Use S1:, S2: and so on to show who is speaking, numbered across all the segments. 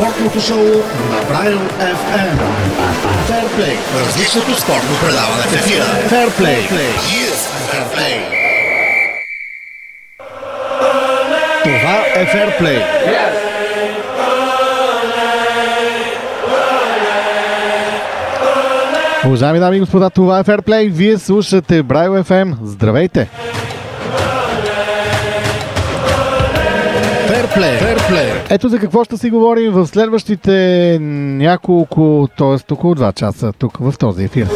S1: Спортното шоу на Брайо FM. Ферплей. Различното спортно предаване в ефира. Ферплей. Ферплей. Това е Ферплей. Уважаеми дами и господа, това е Ферплей. Вие слушате Брайо FM. Здравейте! Ферплей. Ето за какво ще си говорим в следващите няколко, т.е. около 2 часа тук в този ефир.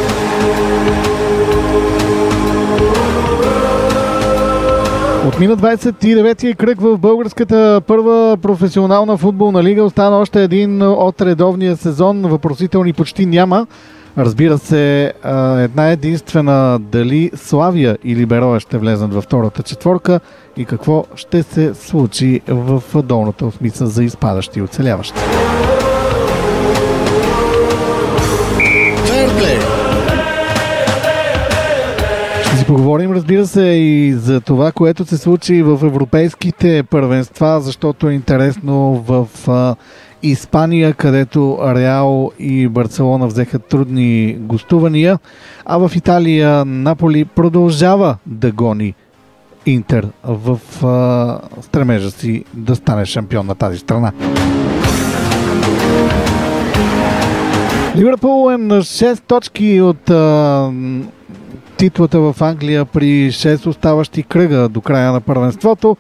S1: Отмина 29-ти кръг в българската първа професионална футболна лига. Остана още един от редовния сезон. Въпросителни почти няма. Разбира се, една единствена, дали Славия или Берое ще влезнат във втората четворка и какво ще се случи в долната осмица за изпадащи и оцеляващи. Ще си поговорим, разбира се, и за това, което се случи в европейските първенства, защото е интересно в Испания, където Реал и Барселона взеха трудни гостувания, а в Италия Наполи продължава да гони Интер в стремежа си да стане шампион на тази страна. Ливърпул е на 6 точки от титлата в Англия при 6 оставащи кръга до края на първенството.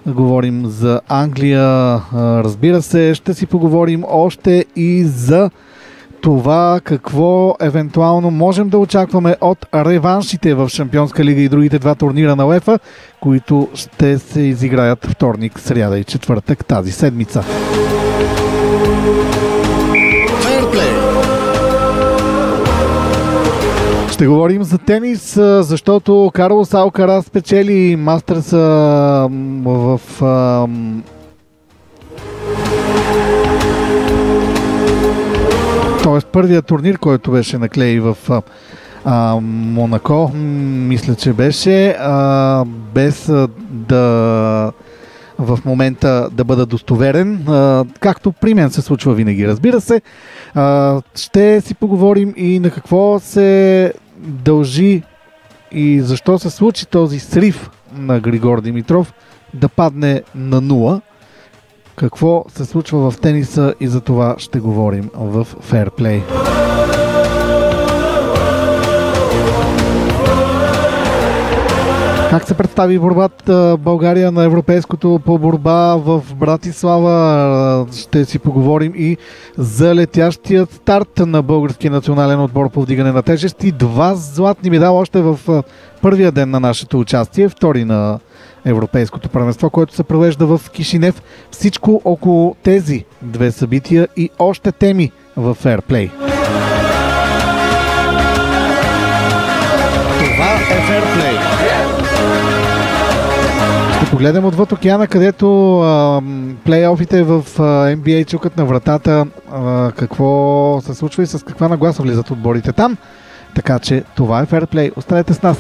S1: Говорим за Англия, разбира се, ще си поговорим още и за това какво евентуално можем да очакваме от реваншите в Шампионска лига и другите два турнира на УЕФА, които ще се изиграят вторник, сряда и четвъртък тази седмица. Ще говорим за тенис, защото Карлос Алкарас спечели Мастърса в т.е. първият турнир, който беше на клей в Монако, мисля, че беше, без да в момента да бъда достоверен, както при мен се случва винаги, разбира се. Ще си поговорим и на какво се дължи и защо се случи този срив на Григор Димитров да падне на 0. Какво се случва в тениса и за това ще говорим в Ферплей. Как се представи борбата България на европейското по борба в Братислава? Ще си поговорим и за летящият старт на българския национален отбор по вдигане на тежести. 2 златни медала още в първия ден на нашето участие, втори на европейското първенство, което се провежда в Кишинев. Всичко около тези 2 събития и още теми в Ферплей. Това е Ферплей. Ще погледнем отвъд океана, където плейофите в NBA чукат на вратата. Какво се случва и с каква нагласа влизат отборите там. Така че това е Ферплей. Останете с нас.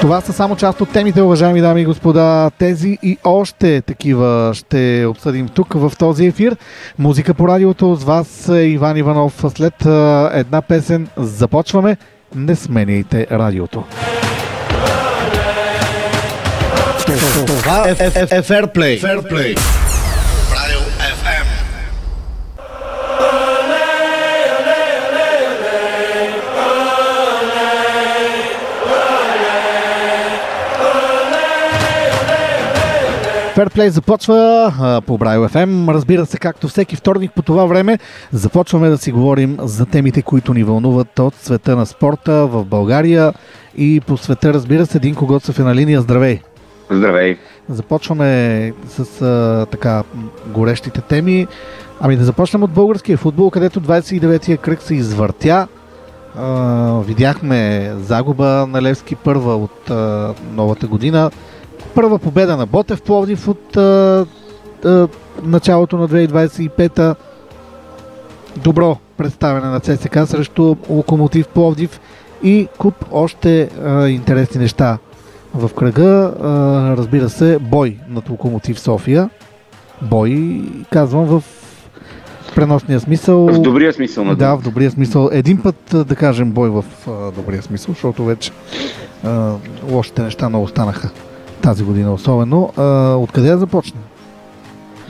S1: Това са само част от темите, уважаеми дами и господа. Тези и още такива ще обсъдим тук в този ефир. Музика по радиото с вас е Иван Иванов. След една песен започваме. Не сменяйте радиото. Това е Ферплей. Ферплей. Брайо FM. Ферплей започва по Брайо FM. Разбира се, както всеки вторник по това време, започваме да си говорим за темите, които ни вълнуват от света на спорта в България и по света, разбира се. Динко Гоцев е на линия. Здравей!
S2: Здравей!
S1: Започваме с така горещите теми. Ами да започнем от българския футбол, където 29-тия кръг се извъртя. Видяхме загуба на Левски, първа от новата година. Първа победа на Ботев Пловдив от началото на 2025-та. Добро представяне на ЦСКА срещу Локомотив Пловдив и куп още интересни неща в кръга, разбира се, бой над Локомотив София. Бой, казвам, в преносния смисъл.
S2: В добрия смисъл.
S1: Да, в добрия смисъл. Един път, да кажем, бой в добрия смисъл, защото вече лошите неща много станаха тази година особено. Откъде да започнем?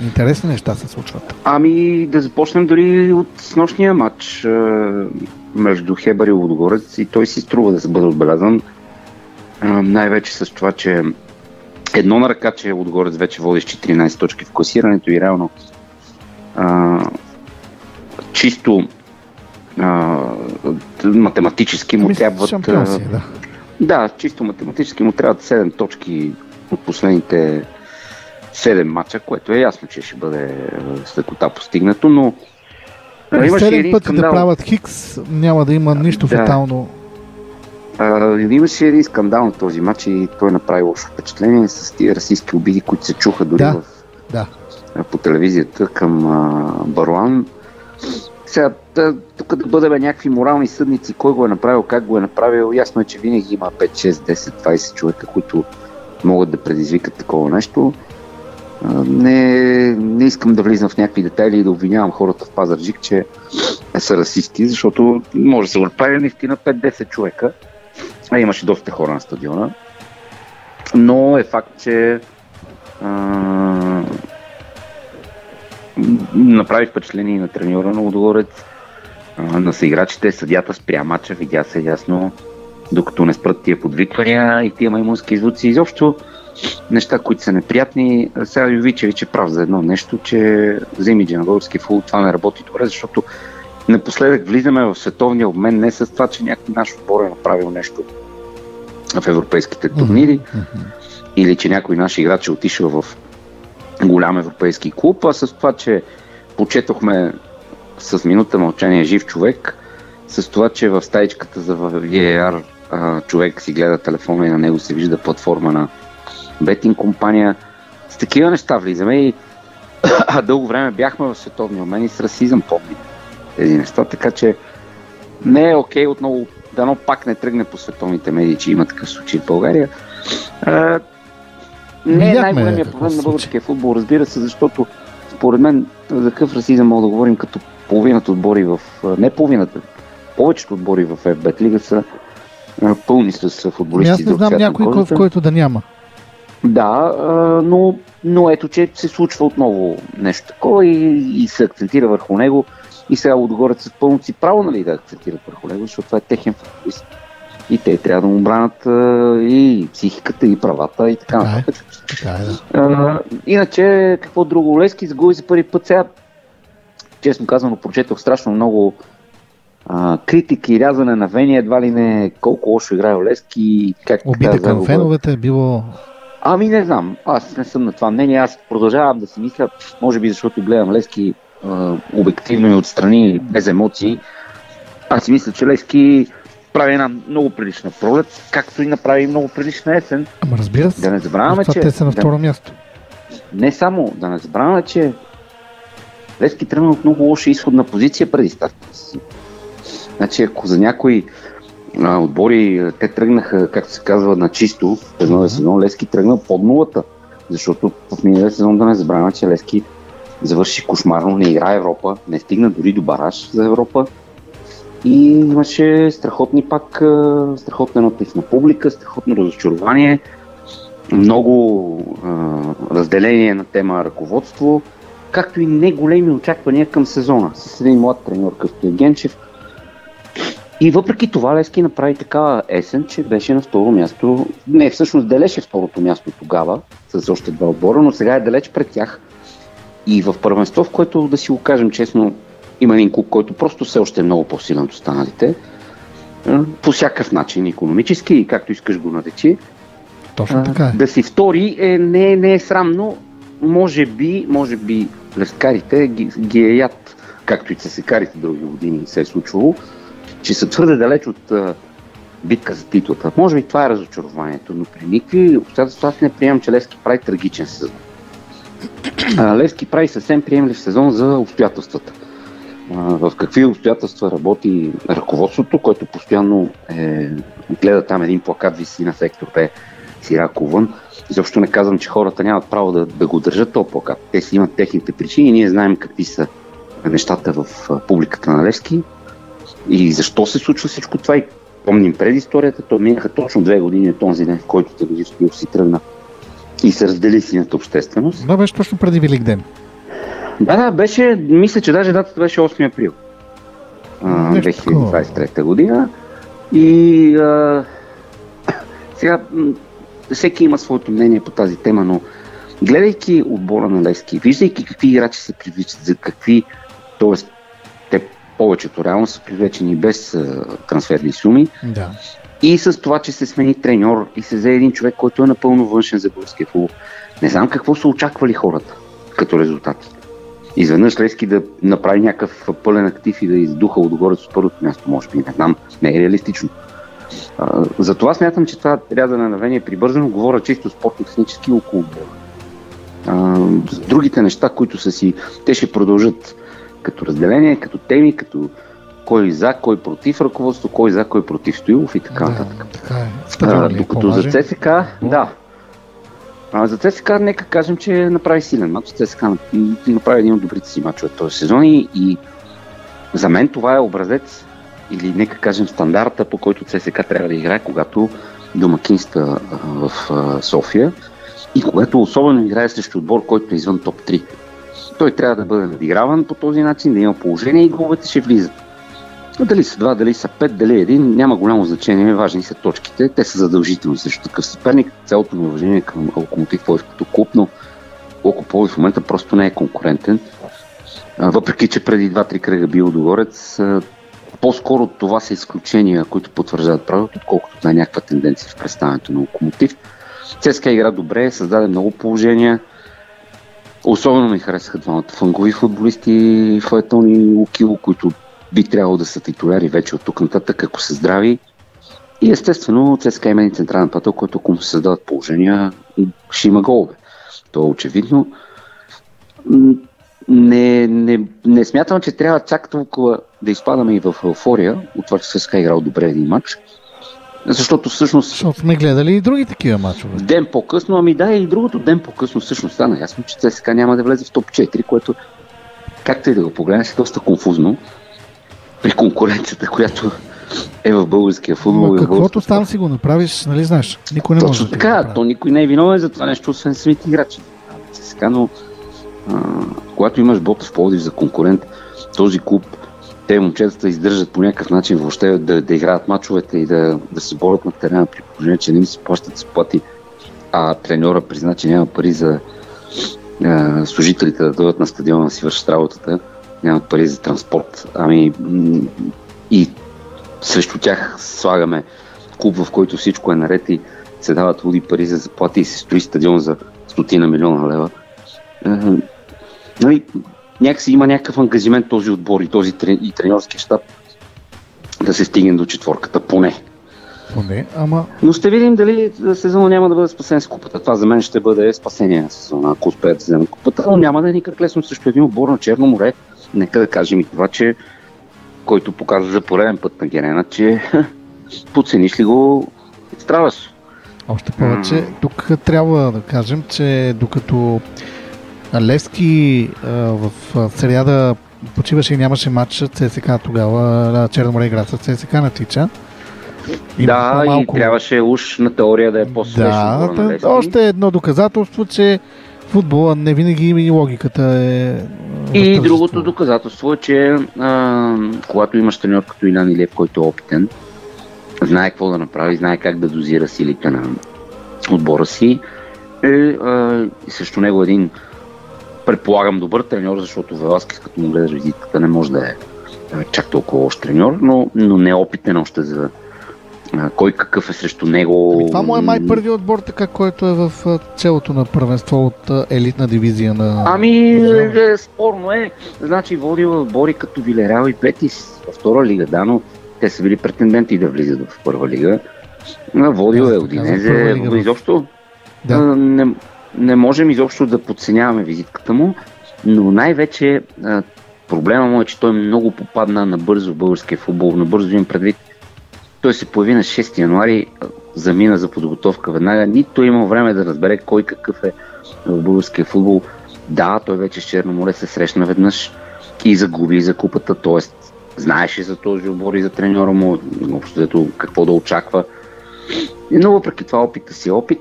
S1: Интересни неща се случват.
S2: Ами да започнем дори от снощния матч между Хебър и Лудогорец, и той си струва да се бъде отбелязан. Най-вече с това, че едно на ръка, че Лудогорец вече води с 14 точки в класирането и реално чисто математически му трябват... Да, чисто математически му трябват 7 точки от последните 7 мача, което е ясно, че ще бъде с лекота постигнато, но
S1: 7 пъти скандал. Да правят хикс, няма да има нищо фатално.
S2: Имаше един скандал на този матч и той направи лошо впечатление с тия расистски обиди, които се чуха дори по телевизията към Барлан. Сега, тук да бъдем някакви морални съдници, кой го е направил, как го е направил, ясно е, че винаги има 5, 6, 10, 20 човека, които могат да предизвикат такова нещо. Не искам да влизам в някакви детайли и да обвинявам хората в Пазарджик, че са расисти, защото може да се го направи наистина 5-10 човека, а имаше доста хора на стадиона. Но е факт, че направи впечатление и на треньора на Лудогорец, на съиграчите, съдията спря мача, видя се ясно, докато не спрат тия подвиквания и тия маймунски звуци. Изобщо неща, които са неприятни. Сега Йовичевич е прав за едно нещо, че за имиджа на български футбол това не работи добре, защото напоследък влизаме в световния обмен не с това, че някой наш отбор е направил нещо в европейските турнири или че някой наш играч е отишъл в голям европейски клуб, а с това, че почетохме с минута мълчание жив човек, с това, че в стаичката за VAR човек си гледа телефона и на него се вижда платформа на бетинг компания. С такива неща влизаме и дълго време бяхме в световния обмен и с расизъм помни тези неща, така че не е окей отново, дано пак не тръгне по световните медии, че има такъв случай в България. Не е най-големия проблем на българския футбол, разбира се, защото според мен за какъв расизъм мога да говорим, като половината отбори не половината, повечето отбори в FBET лига са пълни с футболисти.
S1: Аз не знам някой, в който да няма.
S2: Да, но ето, че се случва отново нещо такова и се акцентира върху него. И сега Лудогорец с пълно си право, нали, да акцентират върху него, защото това е техен футболист. И те трябва да му бранят и психиката, и правата, и така нататък. Иначе, какво друго? Левски загуби за първи път. Сега, честно казано, прочетох страшно много критики, рязане на вени, едва ли не колко лошо играе Левски.
S1: Обида към феновете е било...
S2: Ами не знам, аз не съм на това мнение, аз продължавам да си мисля, може би защото гледам Левски обективно и отстрани, без емоции. Аз си мисля, че Левски прави една много прилична пролет, както и направи много прилична есен.
S1: Ама разбира се,
S2: да не забравяме, че...
S1: те са на второ място.
S2: Не само, да не забравяме, че Левски тръгна от много лоша изходна позиция преди старта си. Значи, ако за някои отбори те тръгнаха, както се казва, на чисто в едно сезон, Левски тръгна под нулата. Защото в миналия сезон да не забравяме, че Левски завърши кошмарно, не игра Европа, не стигна дори до бараж за Европа. И имаше страхотна натисна публика, страхотно разочарование, много разделение на тема ръководство, както и не големи очаквания към сезона с един млад треньор като Генчев. И въпреки това Левски направи такава есен, че беше на второ място. Не, всъщност делеше второто място тогава с още два отбора, но сега е далеч пред тях. И в първенство, в което, да си го кажем честно, има един клуб, който просто все още е много по-силен от останалите. По всякакъв начин, икономически и както искаш го наречи.
S1: Точно така е.
S2: Да си втори не е срамно. Може би левскарите ги е яд, както и цесекарите други години се е случвало, че са твърде далеч от битка за титлата. Може би това е разочарованието, но при никакви обстоятелства аз не приемам, че Левски прави трагичен сезон. Левски прави съвсем приемлив сезон за обстоятелствата. В какви обстоятелства работи ръководството, което постоянно гледа там един плакат виси на сектор Б Сирако вън. Изобщо не казвам, че хората нямат право да го държат този плакат. Те си имат техните причини, ние знаем какви са нещата в публиката на Левски и защо се случва всичко това. И помним предисторията, то минаха точно 2 години от този ден, в който Драгомир Стоилов си тръгна и се раздели синята общественост.
S1: Да, беше точно преди Великден.
S2: Да, беше, мисля, че даже датата беше 8 април 2023 година. И сега всеки има своето мнение по тази тема, но гледайки отбора на Левски, виждайки какви играчи се привличат, за какви, т.е. те повечето реално са привлечени без трансферни суми,
S1: да.
S2: И с това, че се смени треньор и се взе един човек, който е напълно външен за българския футбол. Не знам какво са очаквали хората като резултати. Изведнъж Левски да направи някакъв пълен актив и да издуха отгоре с първото място, може би, не знам, не е реалистично. Затова смятам, че това рязане на вене е прибързано, говоря чисто спортно-технически около отбора. Другите неща, които са си, те ще продължат като разделение, като теми, като кой за, кой против ръководство, кой за, кой против Стоилов и така нататък. Докато за ЦСК, да. За ЦСК нека кажем, че направи силен мач. ЦСК направи един от добрите си мачове този сезон и за мен това е образец или нека кажем стандарта, по който ЦСК трябва да играе, когато домакинства в София и когато особено играе срещу отбор, който е извън топ 3. Той трябва да бъде надиграван по този начин, да има положение и головете ще влизат. Дали са 2, дали са 5, дали 1, няма голямо значение, важни са точките. Те са задължителни срещу такъв съперник. Цялото ми уважение към Локомотив Пловдив като клуб, но Локо Пловдив в момента просто не е конкурентен. Въпреки, че преди 2-3 кръга бил Догорец, по-скоро това са изключения, които потвърждават правилото, отколкото това е някаква тенденция в представянето на Локомотив. ЦСКА игра добре, създаде много положения. Особено ми харесаха двамата флангови футболисти, Фаетон и Лукило, които би трябвало да са титуляри вече от тук нататък, ако са здрави. И естествено ЦСКА има един централен патъл, който ако му се създават положения, ще има голове. То е очевидно. Не смятам, че трябва чак толкова да изпадаме и в еуфория от това, че ЦСКА играл добре един матч. Защото всъщност...
S1: Защото сме гледали и други такива мачове.
S2: Ден по-късно, и другото ден по-късно всъщност стана ясно, че ЦСКА няма да влезе в топ 4, което, както и да го погледнеш, е доста конфузно при конкуренцията, която е в българския футбол.
S1: Каквото там си го направиш, нали знаеш, никой не може да
S2: така, то никой не е виновен за това нещо, освен самите играчи. ЦСКА, но когато имаш Ботев Пловдив за конкурент, този клуб, те момчетата издържат по някакъв начин въобще да играят мачовете и да се борят на терена при положение, че не им се плащат заплати, а треньора призна, че няма пари за служителите да дойдат на стадиона да си вършат работата, нямат пари за транспорт. И срещу тях слагаме клуб, в който всичко е наред и се дават луди пари за заплати и се строи стадион за 100 милиона лева. Някакси има някакъв ангажимент този отбор и този и треньорски щаб да се стигне до четворката, поне. Но ще видим дали сезона няма да бъде спасен с купата. Това за мен ще бъде спасение на сезона, ако успеят да вземат купата, но няма да е никак лесно срещу един отбор на Черно море. Нека да кажем и това, че който показва за пореден път на Герена, че подцениш ли го, страдаш.
S1: Още повече, тук трябва да кажем, че докато Левски в сряда почиваше и нямаше матч, ЦСКА тогава, Черно море игра с ЦСКА на Тича.
S2: Да, и трябваше уж на теория да е по-свеж.
S1: Да, още едно доказателство, че футбола не винаги и логиката е...
S2: И другото доказателство е, че когато имаш треньор като Илян Илиев, който е опитен, знае какво да направи, знае как да дозира силите на отбора си, и също него един, предполагам, добър треньор, защото Веласкес, като му гледаш визитката, не може да е чак толкова лош треньор, но неопитен още за кой какъв е срещу него.
S1: Това му е май първи отбор, така, който е в челото на първенство от елитна дивизия на...
S2: Спорно е. Значи водил отбори като Вилереал и Бетис във втора лига, да, но те са били претенденти да влизат в първа лига. Водил е Удинезе, изобщо не можем изобщо да подценяваме визитката му, но най-вече проблема му е, че той много попадна набързо в българския футбол, набързо имам предвид. Той се появи на 6 януари, замина за подготовка веднага. Нито има време да разбере кой какъв е в българския футбол. Да, той вече с Черно море се срещна веднъж и загуби за купата, т.е. знаеше за този отбор и за треньора му, общо какво да очаква. Но въпреки това опита си опит.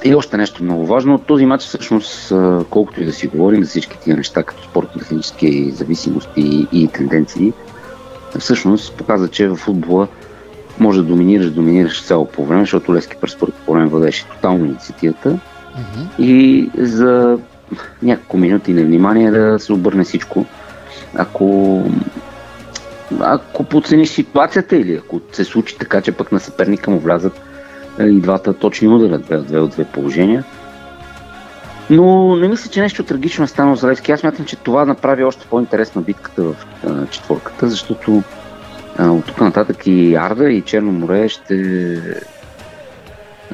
S2: И още нещо много важно, този матч всъщност, колкото и да си говорим за всички тия неща, като спортно-технически зависимости и тенденции, всъщност показва, че в футбола може да доминираш цяло по време, защото Левски през първото по време владеше тотално инициативата и за няколко минути невнимание да се обърне всичко. Ако подцениш ситуацията или ако се случи така, че пък на съперника му влязат и двата точни удара, две от две положения. Но не мисля, че нещо трагично е станало за Левски. Аз смятам, че това направи още по-интересна битката в четворката, защото от тук нататък и Арда, и Черно море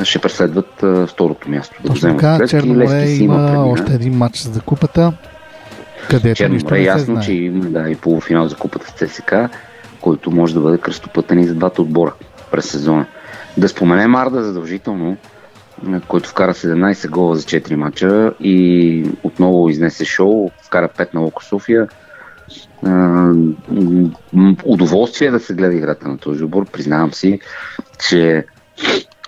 S2: ще преследват второто място.
S1: Точно така, Черно море има още един матч за купата, където
S2: Черно
S1: нищо
S2: море
S1: не се
S2: ясно,
S1: знае.
S2: че има и полуфинал за купата с ЦСКА, който може да бъде кръстопътен и за двата отбора през сезона. Да споменем Арда задължително, който вкара 17 гола за 4 мача и отново изнесе шоу, вкара 5 на Локо София. Удоволствие да се гледа играта на този отбор. Признавам си, че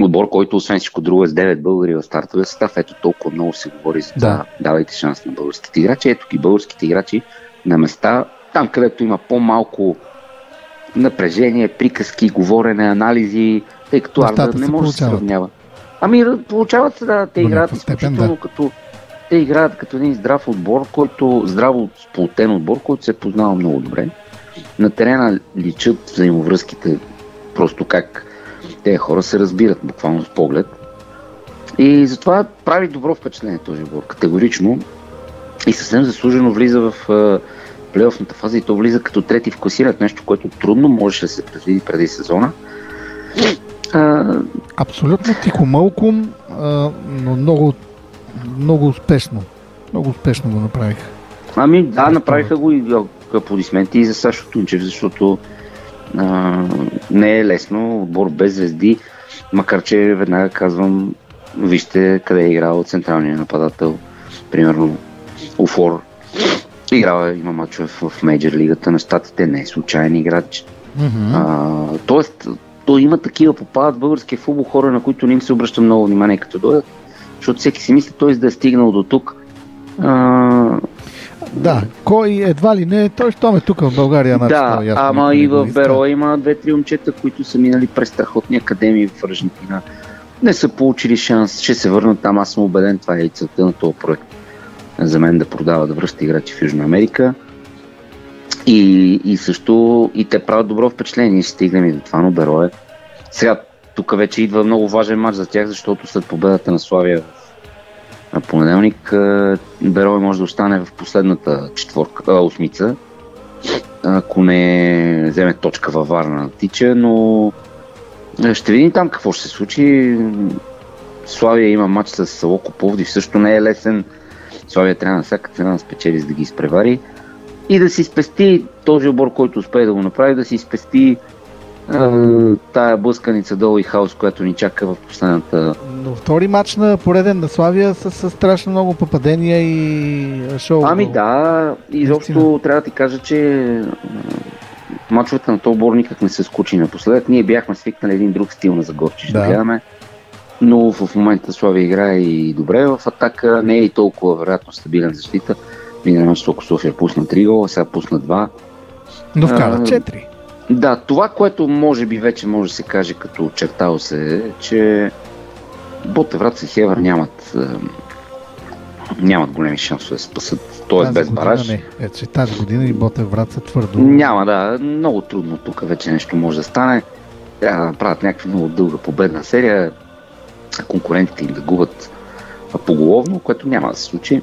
S2: отбор, който освен всичко друго е с 9 българи в стартовия състав, ето толкова много се говори за това. Давайте шанс на българските играчи. Ето ги българските играчи на места, там където има по-малко напрежение, приказки, говорене, анализи, тъй като Арда не може да се сравнява. Получават се, да, те играят изключително като те играят като един здрав отбор, здраво сплотен отбор, който се е познава много добре. На терена личат взаимовръзките, просто как тези хора се разбират буквално с поглед. И затова прави добро впечатление този отбор, категорично. И съвсем заслужено влиза в плейофната фаза и то влиза като трети в класирането, нещо, което трудно можеше да се предвиди преди сезона.
S1: Абсолютно тихомълком, но много успешно. Много успешно го направиха.
S2: Направиха го и аплодисменти и за Сашо Тунчев, защото не е лесно, отбор без звезди, макар че веднага казвам, вижте къде е играл централният нападател, примерно Уфор. Има мачове в мейджор лигата на щатите, не е случайен играч. Тоест, то има такива, попадат в българския футбол, хора, на които не им се обръща много внимание като дойдат, защото всеки си мисли, той да е стигнал до тук.
S1: Да, кой едва ли не, той щом е тук в България.
S2: Ама и в Беро има 2-3 момчета, които са минали през страхотни академии в Аржентина. Не са получили шанс, ще се върнат там, аз съм убеден, това е и целта на този проект. За мен да продава, да връща играчи в Южна Америка. И също и те правят добро впечатление, ще стигнем и до това, но Берое. Сега, тук вече идва много важен матч за тях, защото след победата на Славия на понеделник, Берое може да остане в последната осмица, ако не вземе точка във Варна тича, но ще видим там какво ще се случи. Славия има матч с Локо Пловдив, също не е лесен. Славия трябва на всяка цена да спечели, за да ги изпревари и да си спести този отбор, който успее да го направи, да си спести тая блъсканица долу и хаос, която ни чака в последната.
S1: Но втори матч на пореден на Славия с страшно много попадения и шоу.
S2: Изобщо трябва да ти кажа, че мачовете на този отбор никак не се скучи напоследък. Ние бяхме свикнали един друг стил на Загорчич да гледаме, но в момента Славия играе и добре в атака, не е и толкова вероятно стабилен защита. Миналия мач Локо София пусна 3 гола, сега пусна 2.
S1: Но вкара 4.
S2: Да, това, което може би вече може да се каже като очертало се, е, че Ботев Враца и Хевър нямат големи шансове да спасат, т.е. без бараж.
S1: Че тази година и Ботев Враца твърдо.
S2: Няма, много трудно тук вече нещо може да стане. Трябва да правят някаква много дълга победна серия, конкурентите им да губят поголовно, което няма да се случи.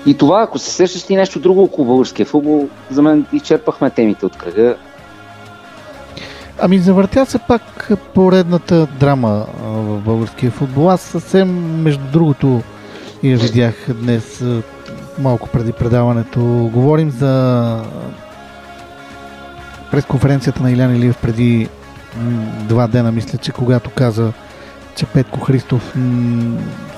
S2: И това, ако се сещаш ти нещо друго около българския футбол, за мен изчерпахме темите от кръга.
S1: Завъртя се пак поредната драма в българския футбол. Аз съвсем, между другото, я видях днес, малко преди предаването. Говорим за пресконференцията на Илян Илиев преди 2 дена, мисля, че когато каза, че Петко Христов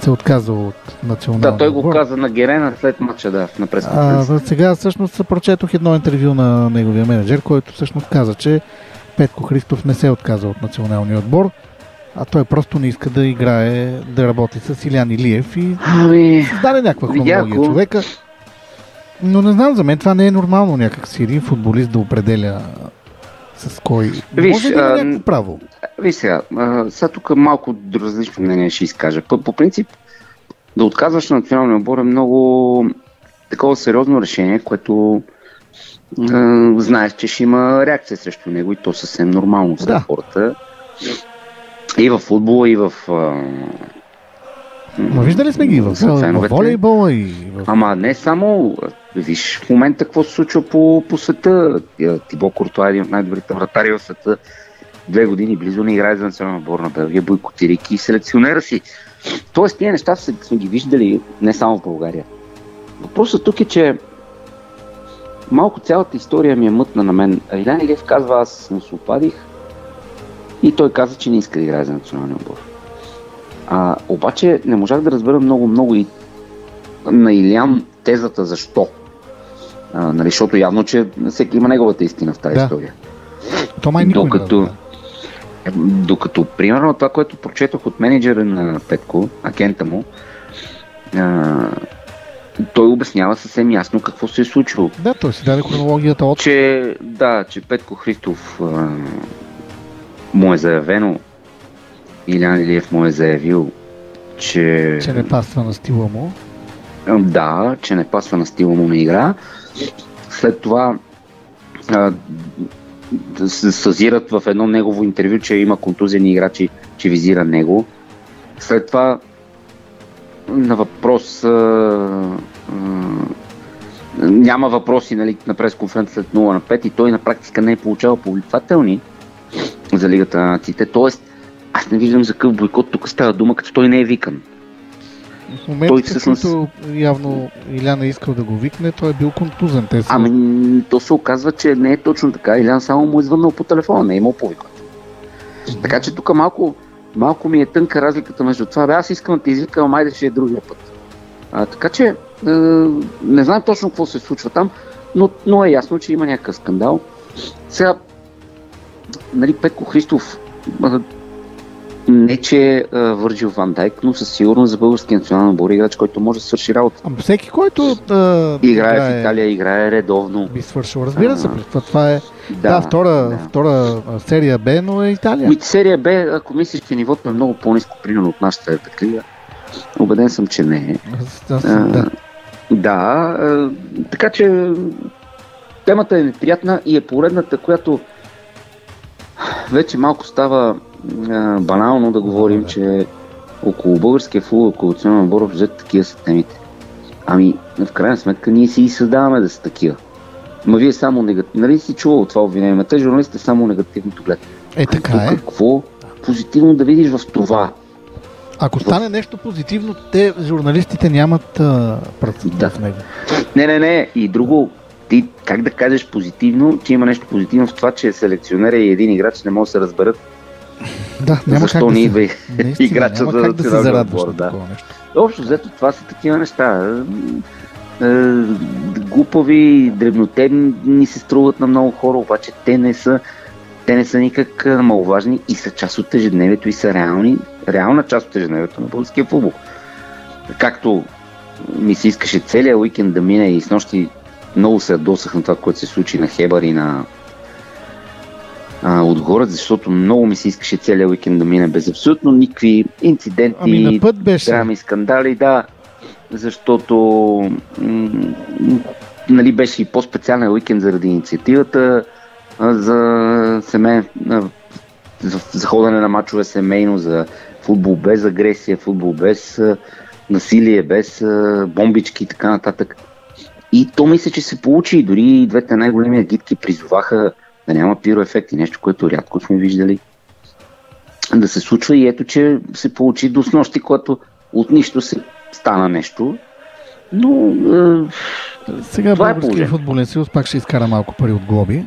S1: се отказа от националния
S2: Да, той
S1: отбор.
S2: го каза на Герена след мача, на пресконференцията.
S1: Сега всъщност прочетох едно интервю на неговия менеджер, който всъщност каза, че Петко Христов не се е отказал от националния отбор, а той просто не иска да играе, да работи с Илян Илиев и създаде някаква хронология човека. Но не знам, за мен това не е нормално някакси един футболист да определя с кой. Може да има някакво право.
S2: Виж сега тук малко различно мнение ще изкажа. По принцип, да отказваш на националния отбор е много такова сериозно решение, което знаеш, че ще има реакция срещу него и то съвсем нормално сред хората. И в футбола, и в
S1: виждали сме ги в волейбола и в...
S2: Ама не само. Виж в момента какво се случва по света. Тибо Куртуа е един от най-добрите вратари в света. 2 години близо не играе за национална отбор на Белгия, бойкотирайки селекционера си. Тоест тия неща сме ги виждали не само в България. Въпросът тук е, че малко цялата история ми е мътна на мен. Илян Илиев казва, аз му се опадих и той каза, че не иска да играе за националния отбор. Обаче не можах да разбера много и на Илян тезата защо. Защото явно, че всеки има неговата истина в тази история. Докато примерно това, което прочетох от менеджера на Петко, агента му, той обяснява съвсем ясно какво се е случило.
S1: Да, той си даде хронологията от...
S2: Че Петко Христов му е заявено, Илян Илиев му е заявил, че
S1: не пасва на стила му.
S2: Да, че не пасва на стила му на игра. След това се съзират в едно негово интервю, че има контузени играчи, че визира него. След това на въпрос няма въпроси, нали, на пресконференция след 0-5 и той на практика не е получавал повиквателни за Лигата на нациите. Тоест, аз не виждам за какъв бойкот тук става дума, като той не е викан.
S1: В момента, като явно Илян е искал да го викне, той е бил контузен.
S2: То се оказва, че не е точно така. Илян само му е звъннал по телефона, не е имал повиквател. Така че тук малко ми е тънка разликата между това. Аз искам да те извикам, майде ще е другия път. Така че не знам точно какво се случва там, но е ясно, че има някакъв скандал. Сега, нали, Петко Христов не че Върджил Ван Дайк, но със сигурност за българския национален отбор играч, който може да свърши работа.
S1: Всеки, който
S2: играе в Италия, играе редовно.
S1: Би свършил, разбира се. Това е втора серия Б, но е Италия.
S2: Серия Б, ако мислиш, че нивото е много по-ниско примерно от нашата Петлига, убеден съм, че не е. Така че темата е неприятна и е поредната, която вече малко става банално да говорим, че около българския футбол, около националния отбор взето такива са темите. В крайна сметка ние си и създаваме да са такива. Вие само негативно. Нали си чувал това обвинение? Те журналистите само негативното гледат.
S1: Така е.
S2: Какво позитивно да видиш в това?
S1: Ако стане нещо позитивно, журналистите нямат пръст в него.
S2: Не. И друго, ти как да кажеш позитивно, че има нещо позитивно в това, че селекционера и един играч не могат да се разберат. Защо не идва играча за националния отбор? Общо взето това са такива неща. Глупави, дребнотемни се струват на много хора, обаче те не са никак маловажни и са част от ежедневието и са реална част от ежедневието на българския футбол. Както ми се искаше целия уикенд да мине и снощи много се ядосах на това, което се случи на Хебър и на отгоре, защото много ми се искаше целия уикенд да мине без абсолютно никакви инциденти, драми, скандали, защото нали, беше и по-специален уикенд заради инициативата за ходене на мачове семейно, за футбол без агресия, футбол без насилие, без бомбички и така нататък. И то мисля, че се получи и дори двете най-големи агитки призоваха да няма пироефекти, нещо, което рядко сме виждали да се случва и ето, че се получи до снощи, когато от нищо се стана нещо, но
S1: сега Българския футболен съюз пак ще изкара малко пари от глоби.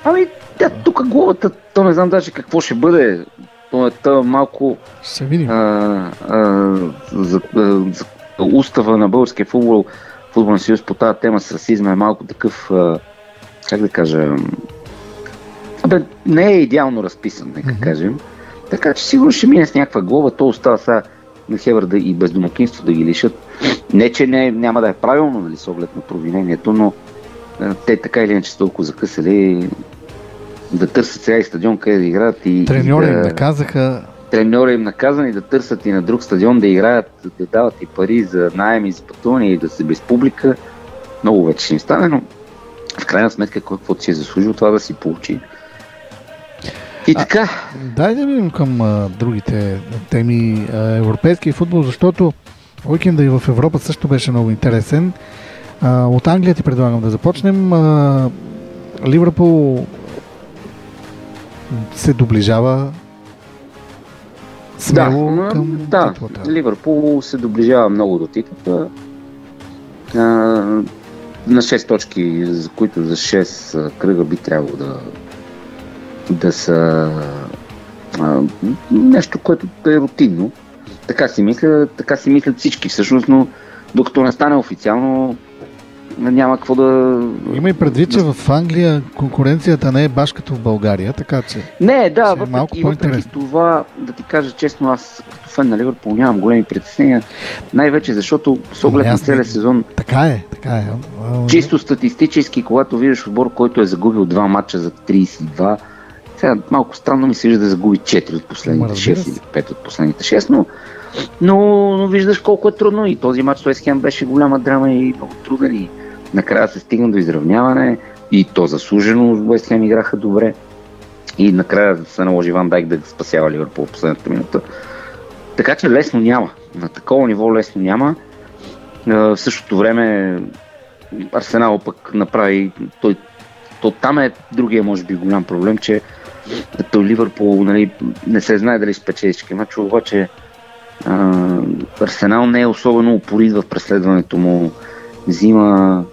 S2: Ами, тук главата, то не знам даже какво ще бъде. То е малко...
S1: Ще видим.
S2: За устава на българския футболен съюз по тази тема с расизма е малко такъв, как да кажа, не е идеално разписан, нека кажем. Така че сигурно ще мине с някаква глава, то остава сега на Хевър и без домакинство да ги лишат. Не, че няма да е правилно, нали, с оглед на провинението, но те така или иначе са толкова закъсали да търсят сега и стадион, къде да играят.
S1: Треньори им наказаха.
S2: Треньори им наказани да търсят и на друг стадион да играят, да дават и пари за наем и за пътуване и да се без публика. Много вече ще им стане, но в крайна сметка каквото си е заслужил, това да си получи. И така.
S1: Дай да видим към другите теми. Европейския футбол, защото уикенда и в Европа също беше много интересен. От Англия ти предлагам да започнем. Ливърпул се доближава смело към титлата.
S2: Ливърпул се доближава много до титлата. На 6 точки, за които за 6 кръга би трябвало да са нещо, което е рутинно. Така си мислят всички всъщност, но докато не стане официално, няма какво да...
S1: Има и предвид, че в Англия конкуренцията не е баш като в България, така че...
S2: Не, да, въпреки това, да ти кажа честно, аз като фен на Ливърпул нямам големи притеснения, най-вече защото с оглед на целия сезон...
S1: Така е.
S2: Чисто статистически, когато видиш отбор, който е загубил 2 мача за 32, сега малко странно ми се вижда да загуби 4 от последните 6 или 5 от последните 6, но виждаш колко е трудно и този мач с Уест Хем беше голяма драма и много труден и накрая се стигна до изравняване и то заслужено. Уест Хем играха добре и накрая се наложи Ван Дайк да спасява Ливърпул в последната минута. Така че лесно няма. На такова ниво лесно няма. В същото време Арсенал пък направи... То там е другия, може би, голям проблем, че Ливърпул, нали, не се знае дали спечели всички мачове, обаче Арсенал не е особено упорит в преследването му. Взима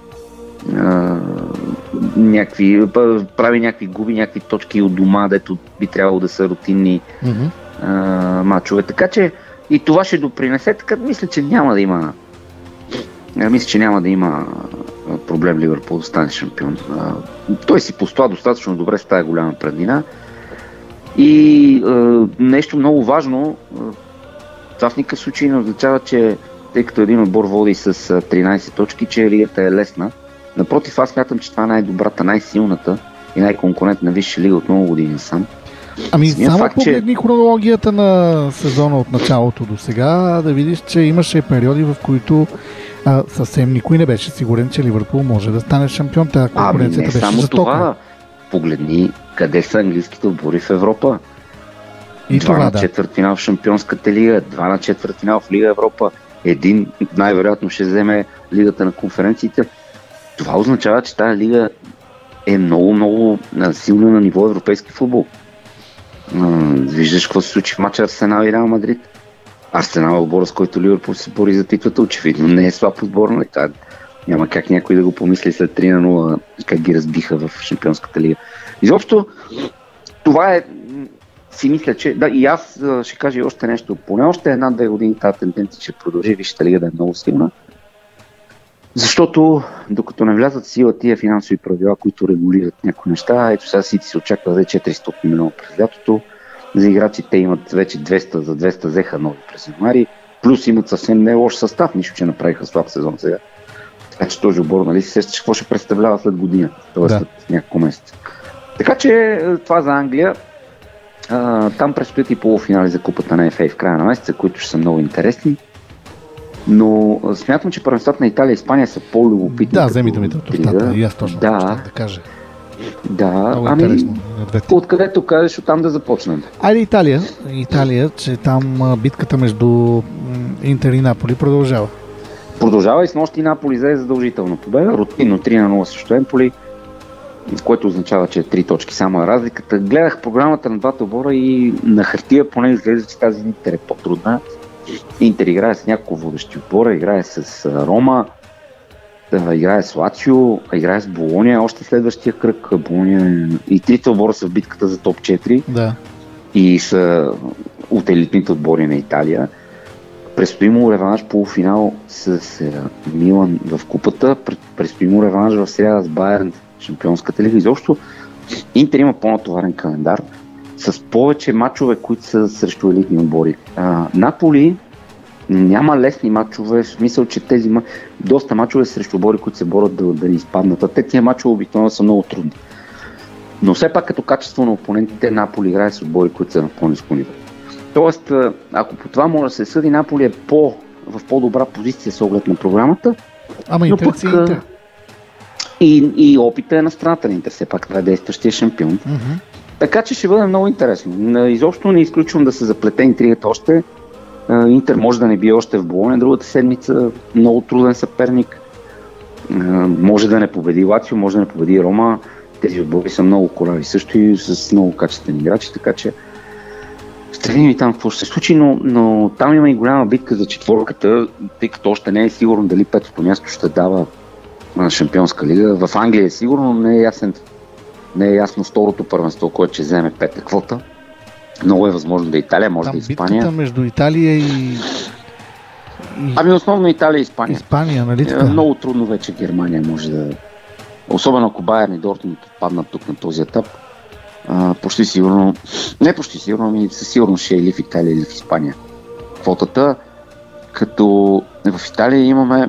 S2: прави някакви губи, някакви точки от дома, дето би трябвало да са рутинни мачове. Така че и това ще допринесе. Така мисля, че няма да има проблем Ливърпул да стане шампион. Той си постоя достатъчно добре с тая голяма преднина. И нещо много важно, това в никакъв случай не означава, че тъй като един отбор води с 13 точки, че лигата е лесна. Напротив, аз смятам, че това е най-добрата, най-силната и най-конкурентна висша лига от много години сам.
S1: Само погледни хронологията на сезона от началото до сега, да видиш, че имаше периоди, в които съвсем никой не беше сигурен, че Ливърпул може да стане шампион. Тая конкуренцията беше жестока. Това,
S2: погледни къде са английските отбори в Европа.
S1: И
S2: 2 на четвъртфинал в Шампионската лига, 2 на четвъртфинал в Лига Европа, един най-вероятно ще вземе Лигата на конференциите. Това означава, че тази лига е много силна на ниво европейски футбол. Виждаш какво се случи в матча Арсенал и Реал Мадрид. Арсенал е отбора, с който Ливърпул се бори за титлата, очевидно не е слаб отбор, но няма как някой да го помисли след 3-0, как ги разбиха в Шампионската лига. Изобщо, това е, си мисля, че... Да, и аз ще кажа и още нещо. Поне още 1-2 години тази тенденция ще продължи Висшата лига да е много силна. Защото докато не влязат в сила тия финансови правила, които регулират някои неща, ето сега Сити се очаква да 400 милиона през лятото. За играчите имат вече 200, за 200 взеха нови през януари, плюс имат съвсем не лош състав, нищо, че направиха слаб сезон сега. Така че този отбор, нали, се сещаш какво ще представлява след година, т.е. след няколко месеца. Така че това за Англия. Там предстоят и полуфинали за купата на FA в края на месеца, които ще са много интересни. Но смятам, че първенствата на Италия и Испания са по-любопитни.
S1: Да, вземи думите от устата. И аз точно да кажа.
S2: Да, откъдето кажеш, оттам да започнем.
S1: Айде Италия, че там битката между Интер и Наполи продължава.
S2: Продължава и с нощи Наполи взе задължителна победа. Рутинно 3-0 срещу Емполи, което означава, че е 3 точки само разликата. Гледах програмата на двата отбора и на хартия поне изглежда, че тази Интер е по-трудна. Интер играе с няколко водещи отбора, играе с Рома, играе с Лацио, играе с Болония, още следващия кръг. Болония и трите отбора са в битката за топ 4 и са от елитните отбори на Италия. Предстои му реванш полуфинал с Милан в купата, предстои му реванш в сряда с Байерн в Шампионската лига. Изобщо Интер има по-натоварен календар с повече мачове, които са срещу елитни отбори. Наполи няма лесни мачове, в смисъл, че тези доста мачове срещу отбори, които се борят да не изпаднат. Те тия мачове обикновено са много трудни. Но все пак като качество на опонентите Наполи играе с отбори, които са на по-ниско ниво. Тоест, ако по това може да се съди, Наполи е в по-добра позиция с оглед на програмата.
S1: Ама Интер си Интер.
S2: И опита е на страната на Интер, все пак това е действащия шампион. Така че ще бъде много интересно. Изобщо не изключвам да се заплете интригата още. Интер може да не бие още в Болония другата седмица, много труден съперник. Може да не победи Лацио, може да не победи Рома. Тези отбори са много корави, също и с много качествени играчи, така че ще видим и там какво ще се случи, но там има и голяма битка за четворката, тъй като още не е сигурно дали петото място ще дава на Шампионска лига. В Англия е сигурно, не е ясно второто първенство, което ще вземе пета квота. Много е възможно да Италия, може
S1: там
S2: да Испания.
S1: Битката между Италия и...
S2: Ами основно Италия и Испания.
S1: Испания, нали така?
S2: Много трудно вече Германия може да... Особено ако Байерн и Дортмунд паднат тук на този етап. Почти сигурно... Не почти сигурно, ами със сигурност ще е или в Италия, или в Испания. Квотата, като в Италия имаме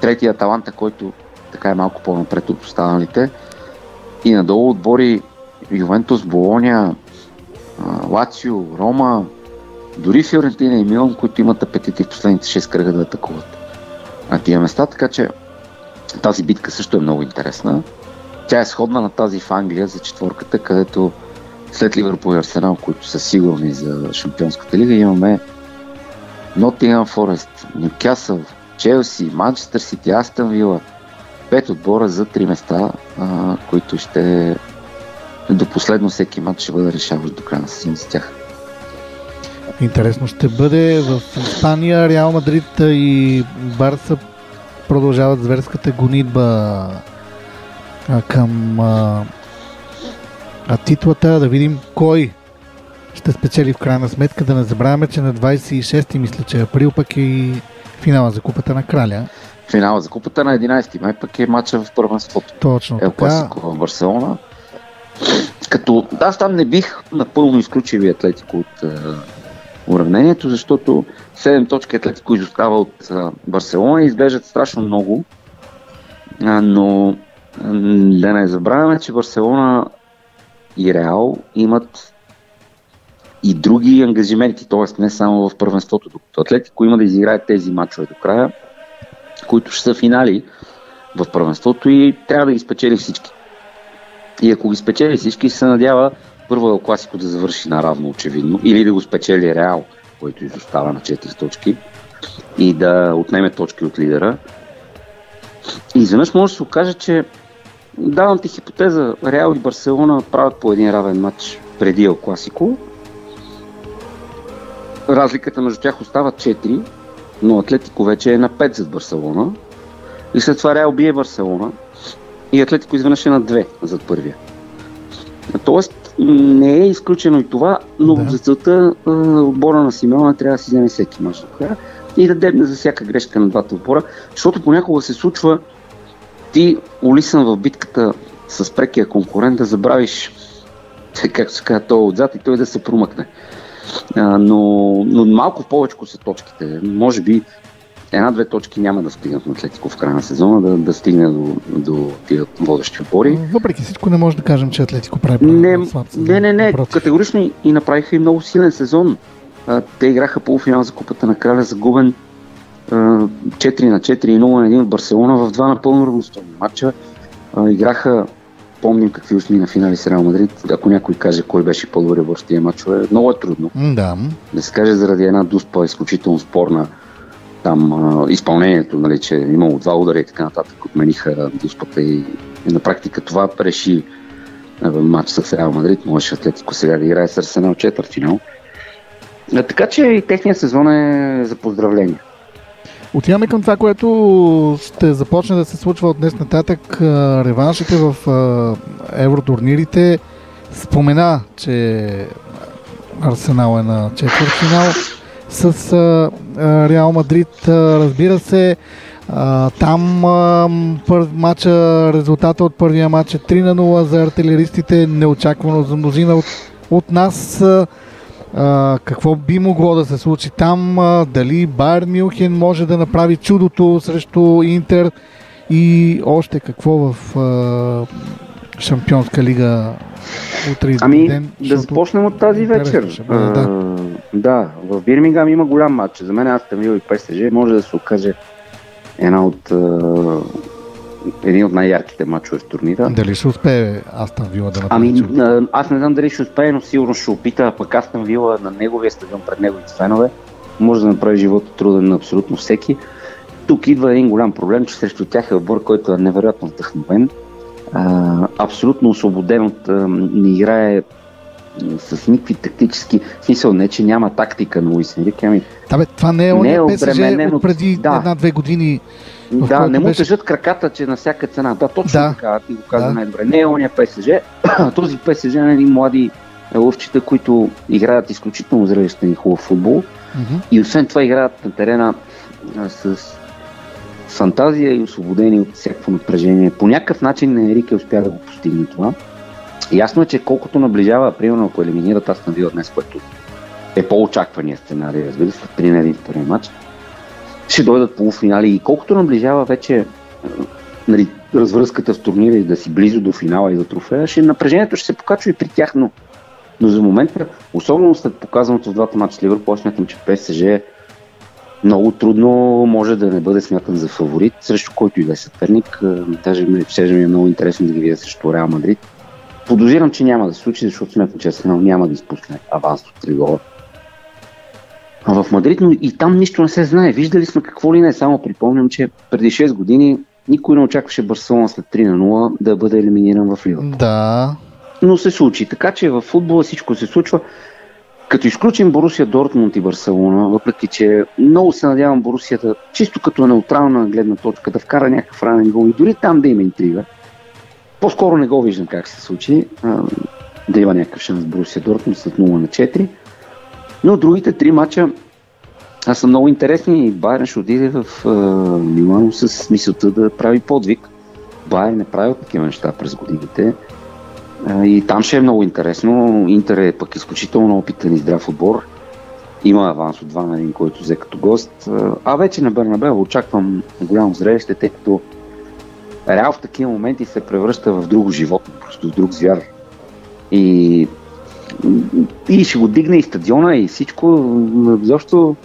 S2: третия Аталанта, който така е малко по-напред от останалите. И надолу отбори Ювентус, Болония, Лацио, Рома, дори Фиорентина и Милан, които имат апетити в последните 6 кръга да атакуват на тия места, така че тази битка също е много интересна. Тя е сходна на тази в Англия за четворката, където след Ливърпул и Арсенал, които са сигурни за Шампионската лига, имаме Нотингъм Форест, Нюкасъл, Челси, Манчестър Сити, Астън Вила, 5 отбора за 3 места, които ще до последно всеки матч ще бъде решаващ до края на сезон за тях.
S1: Интересно ще бъде в Испания. Реал Мадрид и Барса продължават зверската гонитба към титлата. Да видим кой ще спечели в крайна сметка. Да не забравяме, че на 26-ти, мисля, че април пък е и финала за Купата на Краля.
S2: Финала за Купата на 11-ти май пък е матча в първенството.
S1: Точно така.
S2: Ел Класико в Барселона. Като аз там не бих напълно изключили Атлетико от уравнението, защото 7 точки Атлетико изостава от Барселона и изглеждат страшно много, но да не забравяме, че Барселона и Реал имат и други ангажименти, т.е. не само в първенството, докато Атлетико има да изиграе тези мачове до края, които ще са финали в първенството и трябва да ги спечели всички. И ако ги спечели всички, се надява първо Ел Класико да завърши наравно, очевидно, или да го спечели Реал, който изостава на 4 точки и да отнеме точки от лидера. И изведнъж може да се окаже, че давам ти хипотеза, Реал и Барселона правят по един равен матч преди Ел Класико. Разликата между тях остава 4, но Атлетико вече е на 5 зад Барселона. И след това Реал бие Барселона и Атлетико изведнъж е на 2 зад първия. Тоест не е изключено и това, но за целта отбора на Симеона трябва да си вземе всеки мач и да дебне за всяка грешка на двата отбора, защото понякога се случва ти улисан в битката с прекия конкурент да забравиш, както се казва, той отзад и той да се промъкне. Но малко повече са точките. Може би 1-2 точки няма да стигнат на Атлетико в края на сезона, да стигне до тия водещи отбори.
S1: Въпреки всичко не може да кажем, че Атлетико прави слаб сезон. Не.
S2: Категорично и направиха и много силен сезон. Те играха полуфинал за Купата на Краля, загубен 4-4 и 0-1 от Барселона в 2 напълно равностойни матча. Играха, помним какви ушли на финали с Реал Мадрид. Ако някой каже кой беше по-добре в тия матчове, много е трудно. Да се каже заради една дуспа изключително спорна там изпълнението, нали, че имало 2 удара и така нататък, отмениха дуспата и на практика това реши матч с Реал Мадрид. Можеше Атлетико сега да играе с Арсенал четвъртфинал. Така че и техният сезон е за поздравление.
S1: Отиваме към това, което ще започне да се случва от днес нататък. Реваншите в евротурнирите. Спомена, че Арсенал е на четвъртфинал с Реал Мадрид. Разбира се, там резултата от първия матч е 3-0 за артилеристите, неочаквано за мнозина от нас. Какво би могло да се случи там? Дали Байер Мюнхен може да направи чудото срещу Интер и още какво в Шампионска лига утре ден?
S2: Да започнем от тази вечер. Да, в Бирмингам има голям матч. За мен Астон Вила и ПСЖ може да се окаже един от най-ярките матчове в турнира.
S1: Дали ще успее Астон Вила да направи?
S2: Аз не знам дали ще успее, но сигурно ще опита, пък Астон Вила на неговия стадион пред неговите фенове може да направи живота труден на абсолютно всеки. Тук идва един голям проблем, че срещу тях е отбор, който е невероятно вдъхновен. Абсолютно освободен не играе с никакви тактически смисъл, не че няма тактика на Луис Енрике.
S1: Това не е ония ПСЖ от преди една-две години.
S2: Да, не му тежат краката, че на всяка цена. Да, точно така, ти го каза най-добре. Не е ония ПСЖ. Този ПСЖ е един млади лъвчета, които играят изключително зрелищен и хубав футбол. И освен това играят на терена с фантазия и освободени от всякакво напрежение. По някакъв начин Енрике успя да го постигне това. Ясно е, че колкото наближава, примерно ако елиминират Астон Вила днес, което е по-очаквания сценарий, разбира се, 3-1 в първи матч, ще дойдат полуфинали и колкото наближава вече развръзката в турнира и да си близо до финала и до трофея, напрежението ще се покачва и при тях, но за момента, особено след показаното в двата матча с Ливърпул, смятам, че ПСЖ много трудно може да не бъде смятан за фаворит, срещу който и да е съперник. Даже ми е много интересно да ги видя срещу Реал Мадрид. Подозирам, че няма да се случи, защото смятам, че Арсенал няма да изпусне аванс от 3 гола. А в Мадрид, но и там нищо не се знае. Виждали сме какво ли не. Само припомням, че преди 6 години никой не очакваше Барселона след 3-0 да бъде елиминиран в Ливърпул.
S1: Да.
S2: Но се случи. Така че в футбола всичко се случва. Като изключим Борусия Дортмунд и Барселона, въпреки че много се надявам Борусията, чисто като неутрална гледна точка, да вкара някакъв ранен гол и дори там да има интрига. По-скоро не го виждам как се случи, да има някакъв шанс Борусия Дортмунд след 0-4. Но другите 3 мача са много интересни. Байерн ще отиде в Милано с мисълта да прави подвиг. Байерн не правил такива неща през годините. И там ще е много интересно. Интер е пък изключително опитен и здрав отбор. Има аванс от 2-1, който взе като гост. А вече на Бернабеу очаквам голямо зрелище, тъй като Реал в такива моменти се превръща в друго животно, просто в друг звяр. И ще го дигне и стадиона и всичко. Защо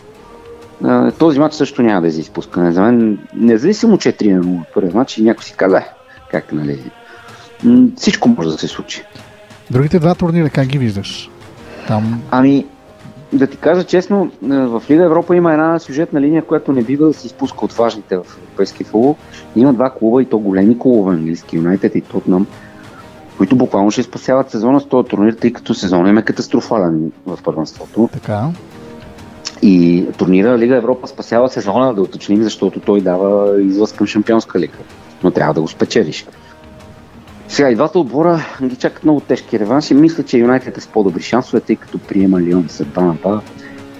S2: този матч също няма да е за изпускане. За мен, независимо, че е 3-0 първи матч и някой си каза, как нали. Всичко може да се случи.
S1: Другите два турнира, как ги виждаш? Там...
S2: Да ти кажа честно, в Лига Европа има една сюжетна линия, която не бива да се изпуска от важните в европейския футбол. Има два клуба и то големи клубове, английски Юнайтед и Тотнъм, които буквално ще спасяват сезона с този турнир, тъй като сезонът им е катастрофален в първенството.
S1: Така.
S2: И турнира Лига Европа спасява сезона, да уточним, защото той дава излъз към Шампионска лига. Но трябва да го спечелиш. Сега и двата отбора ги чакат много тежки реванши. Мисля, че Юнайтед е с по-добри шансове, тъй като приема Лион след 2-2.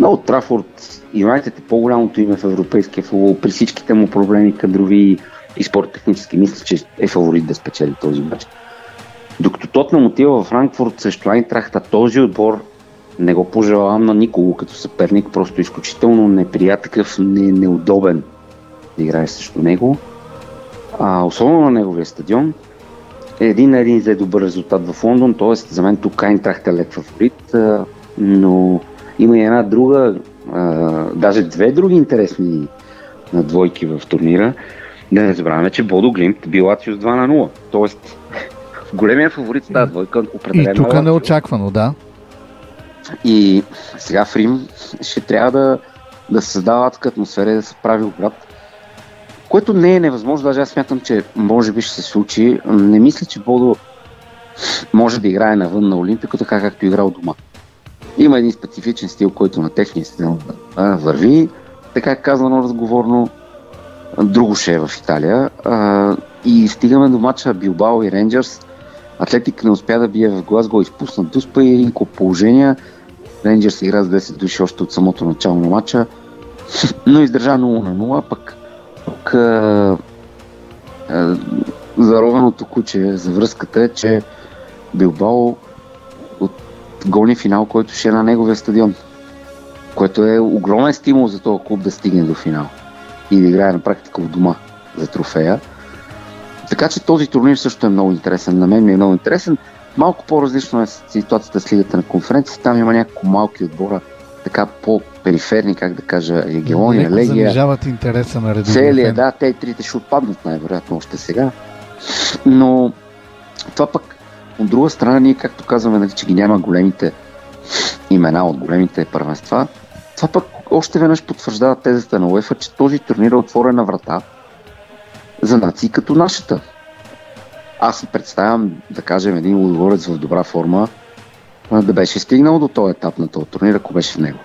S2: Но от Трафорд Юнайтед е по-голямото име в европейския футбол. При всичките му проблеми, кадрови и спорт-технически, мисля, че е фаворит да спечели този матч. Докато Тотнъм отива в Франкфурт срещу Айнтрахта, този отбор не го пожелавам на никого като съперник, просто изключително неприятен, неудобен да играе срещу него. Особено на неговия стадион. Един на един взе добър резултат в Лондон, т.е. за мен тук Айнтрахт е лек фаворит, но има и една друга, даже две други интересни двойки в турнира. Да не забравяме, че Бодо Глимт бил Лацио с 2-0, т.е. големия фаворит тази двойка определено.
S1: И тук е неочаквано, да.
S2: И сега в Рим ще трябва да създава адска атмосфера и да се прави обрат, което не е невъзможно, даже аз смятам, че може би ще се случи. Не мисля, че Бодо може да играе навън на Олимпико, така както играл дома. Има един специфичен стил, който на техния стил върви. така казано разговорно, друго ще е в Италия. И стигаме до матча Билбао и Рейнджърс. Атлетик не успя да бие в Глазго, изпусна Дуспа и един куп положения. Рейнджърс игра с 10 души още от самото начало на матча, но издържа 0-0, пък заровеното куче за връзката е, че Билбао от голния финал, който ще е на неговия стадион, което е огромен стимул за този клуб да стигне до финал и да играе на практика в дома за трофея. Така че този турнир също е много интересен. На мен ми е много интересен. Малко по-различно е ситуацията с Лигата на конференция. Там има няколко малки отбора, така по-периферни, как да кажа, Егелония, Легия.
S1: Занижават интереса на редовия
S2: Целия, да, те и трите ще отпаднат най-вероятно още сега. Но това пък, от друга страна, ние както казваме, нали, че ги няма големите имена от големите първенства, това пък още веднъж потвърждава тезата на УЕФА, че този турнир е отворена врата за нации като нашата. Аз си представям, да кажем, един лудогорец в добра форма да беше стигнал до този етап на този турнир, ако беше в него.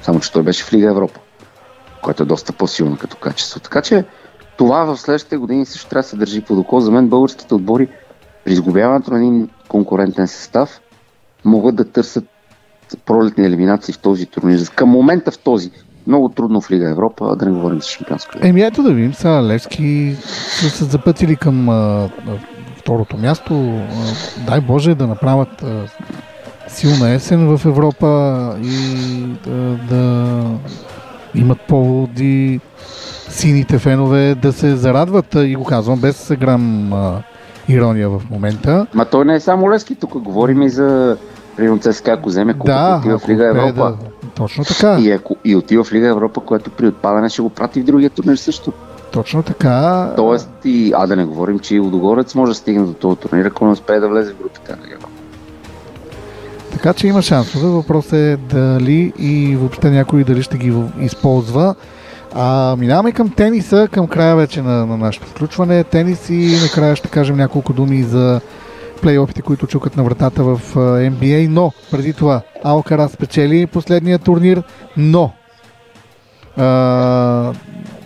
S2: Само че той беше в Лига Европа, което е доста по-силно като качество. Така че това в следващите години също трябва да се държи под око. За мен българските отбори при изгубяването на един конкурентен състав могат да търсят пролетни елиминации в този турнир. Към момента в този много трудно в Лига Европа, да не говорим за шампионска лига.
S1: Ето да видим, сега Левски са се запътили към второто място. Дай Боже да направят силна есен в Европа и да имат поводи сините фенове да се зарадват, и го казвам без грам ирония в момента.
S2: Ма той не е само Левски, тук говорим и за примерно ЦСКА, ако вземе купата, отива в Лига Европа.
S1: Точно така.
S2: И отива в Лига Европа, което при отпадане ще го прати в другия турнир също.
S1: Точно така.
S2: Тоест, да не говорим, че и Лудогорец може да стигне до този турнир, ако не успее да влезе в групите на Европа.
S1: Така че има шансове. Въпросът е дали и въобще някой дали ще ги използва. Минаваме към тениса, към края вече на нашето включване. Тенис и накрая ще кажем няколко думи за плейофите, които чукат на вратата в NBA, но преди това Алкарас спечели последния турнир, но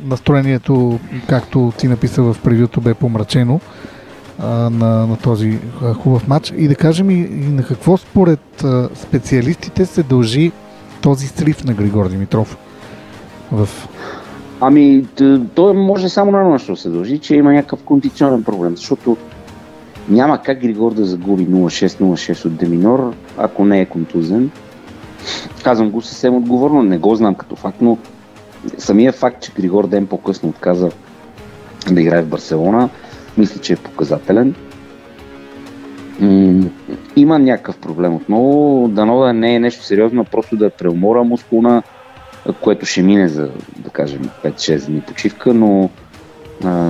S1: настроението, както ти написа в превюто, бе помрачено на този хубав матч. И да кажем и на какво според специалистите се дължи този срив на Григор Димитров
S2: той може само на нещо да се дължи, че има някакъв кондиционен проблем, защото няма как Григор да загуби 0-6 от Деминор, ако не е контузен. Казвам го съвсем отговорно, не го знам като факт, но самия факт, че Григор ден по-късно отказа да играе в Барселона, мисля, че е показателен. Има някакъв проблем отново, дано да не е нещо сериозно, просто да е преумора мускулна, което ще мине за, да кажем, 5-6 дни почивка, но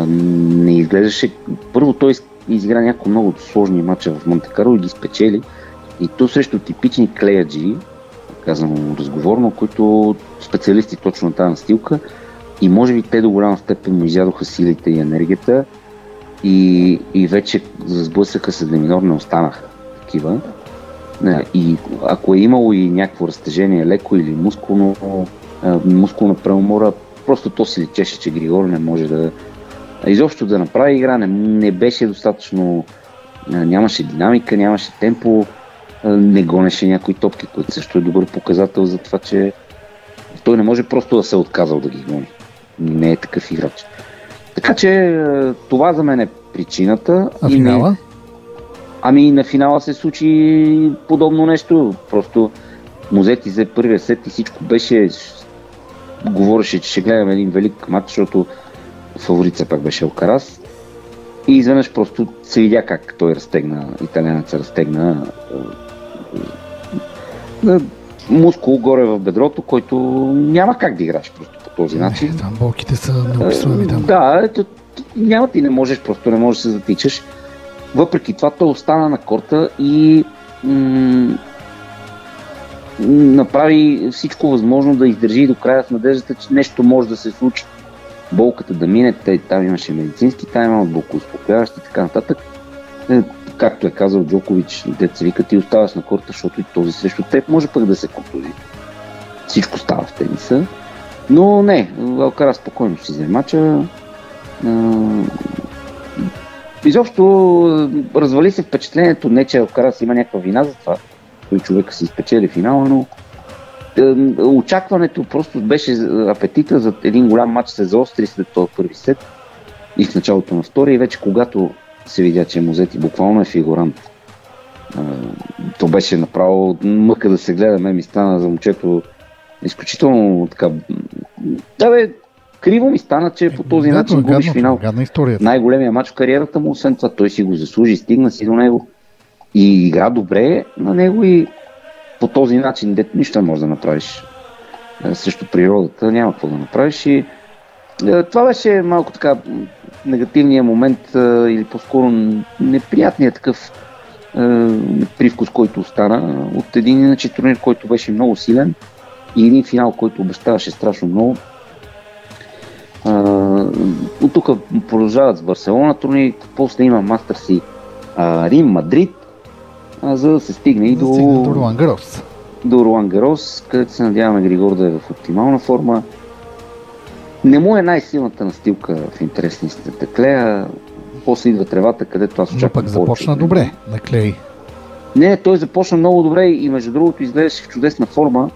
S2: не изглеждаше. Първо той изигра някои много сложни матча в Монте-Карло и ги спечели. И то срещу типични клеяджи, казано разговорно, които специалисти точно на тази настилка, и може би те до голяма степен му изядоха силите и енергията и вече сблъсъка с Деминор, не останаха такива. И ако е имало и някакво разтежение леко или мускулна преумора, просто то си личеше, че Григор не може да изобщо да направи игра, не беше достатъчно, нямаше динамика, нямаше темпо, не гонеше някои топки, което също е добър показател за това, че той не може просто да се е отказал да ги гони. Не е такъв играч. Така че това за мен е причината.
S1: А финала?
S2: На финала се случи подобно нещо. Просто Музети взе първия сет и всичко беше... Говореше, че ще гледаме един велик матч, защото фаворит все пак беше Алкарас. И изведнъж просто се видя как той разтегна, италианеца разтегна мускул горе в бедрото, който няма как да играш просто по този начин.
S1: Там болките са неописуеми там.
S2: Да, няма, ти не можеш, просто не можеш да се затичаш. Въпреки това той остана на корта и направи всичко възможно да издържи до края с надеждата, че нещо може да се случи. Болката да мине, там имаше медицински тайм-аут, болкоуспокояващи и така нататък. Както е казал Джокович, деца вика, ти оставаш на корта, защото и този срещу теб може пък да се контузи. Всичко става в тениса. Но не, Алкарас спокойно си взе мача. Изобщо развали се впечатлението, не че Алкарас има някаква вина за това, той човека си спечели финала, но очакването просто беше апетита за един голям матч се заостри след този първи сет и в началото на втори и вече когато се видя, че Музети буквално е фигурант. То беше направо мъка да се гледа, ми стана за момчето изключително така... Криво ми стана, че по този начин губиш финал. Най-големия матч в кариерата му, освен това той си го заслужи, стигна си до него и игра добре на него и по този начин нищо не можеш да направиш срещу природата, няма какво да направиш и това беше малко така негативният момент или по-скоро неприятният такъв привкус, който остана от един иначе турнир, който беше много силен и един финал, който обещаваше страшно много. От тук продължават с Барселона турнир, после има Мастърси Рим, Мадрид, за да се стигне и до
S1: Ролан Гарос.
S2: До Ролан Гарос, където се надяваме Григор да е в оптимална форма. Не му е най-силната настилка в интересните Клея. После идва тревата, където аз очаквам.
S1: Но пък започна добре на Клей.
S2: Не, той започна много добре и между другото изглеждаше в чудесна форма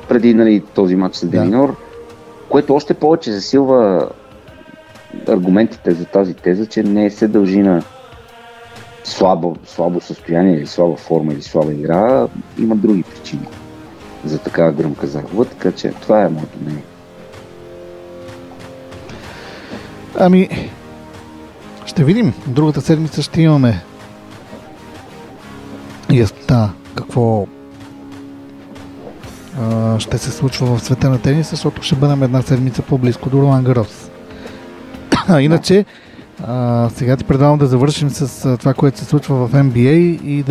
S2: преди този матч с Деминор, което още повече засилва аргументите за тази теза, че не се дължи на слабо състояние или слаба форма или слаба игра, има други причини за такава гръмка загуба, така че това е моето мнение.
S1: Ами, ще видим. Другата седмица ще имаме яснота какво ще се случва в света на тениса, защото ще бъдем една седмица по-близко до Ролан Гарос. Иначе, сега ти предавам да завършим с това, което се случва в NBA и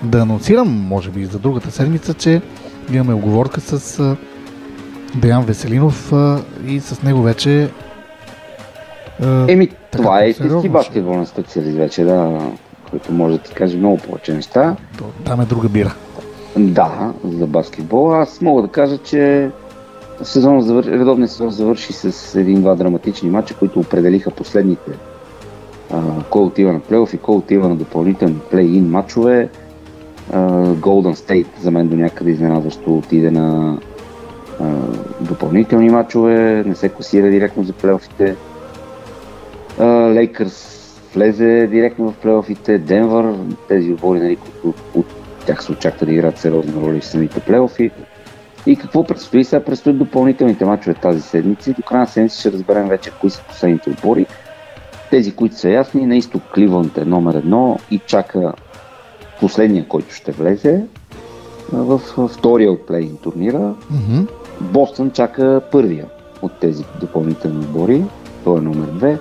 S1: да анонсирам, може би, за другата седмица, че имаме оговорка с Деян Веселинов и с него вече
S2: това е истински баскетболен специалист вече, който може да ти каже много повече неща.
S1: Там е друга бира.
S2: Да, за баскетбол. Аз мога да кажа, че редовният сезон завърши с един-два драматични матча, които определиха последните кой отива на плейоф и кой отива на допълнителни плей-ин матчове. Golden State за мен до някъде изненадващо отиде на допълнителни матчове, не се класира директно за плейофите. Лейкърс влезе директно в плейофите. Денвър, тези отбори, които от тях се очаква да играят сериозна роля в самите плейофи. И какво предстои? Сега предстоят допълнителните матчове тази седмица и до края на седмица ще разберем вече кои са последните отбори. Тези, които са ясни, на изток Кливланд е номер 1 и чака последния, който ще влезе в втория от плей-ин турнира. Бостън чака първия от тези допълнителни отбори, той е номер 2.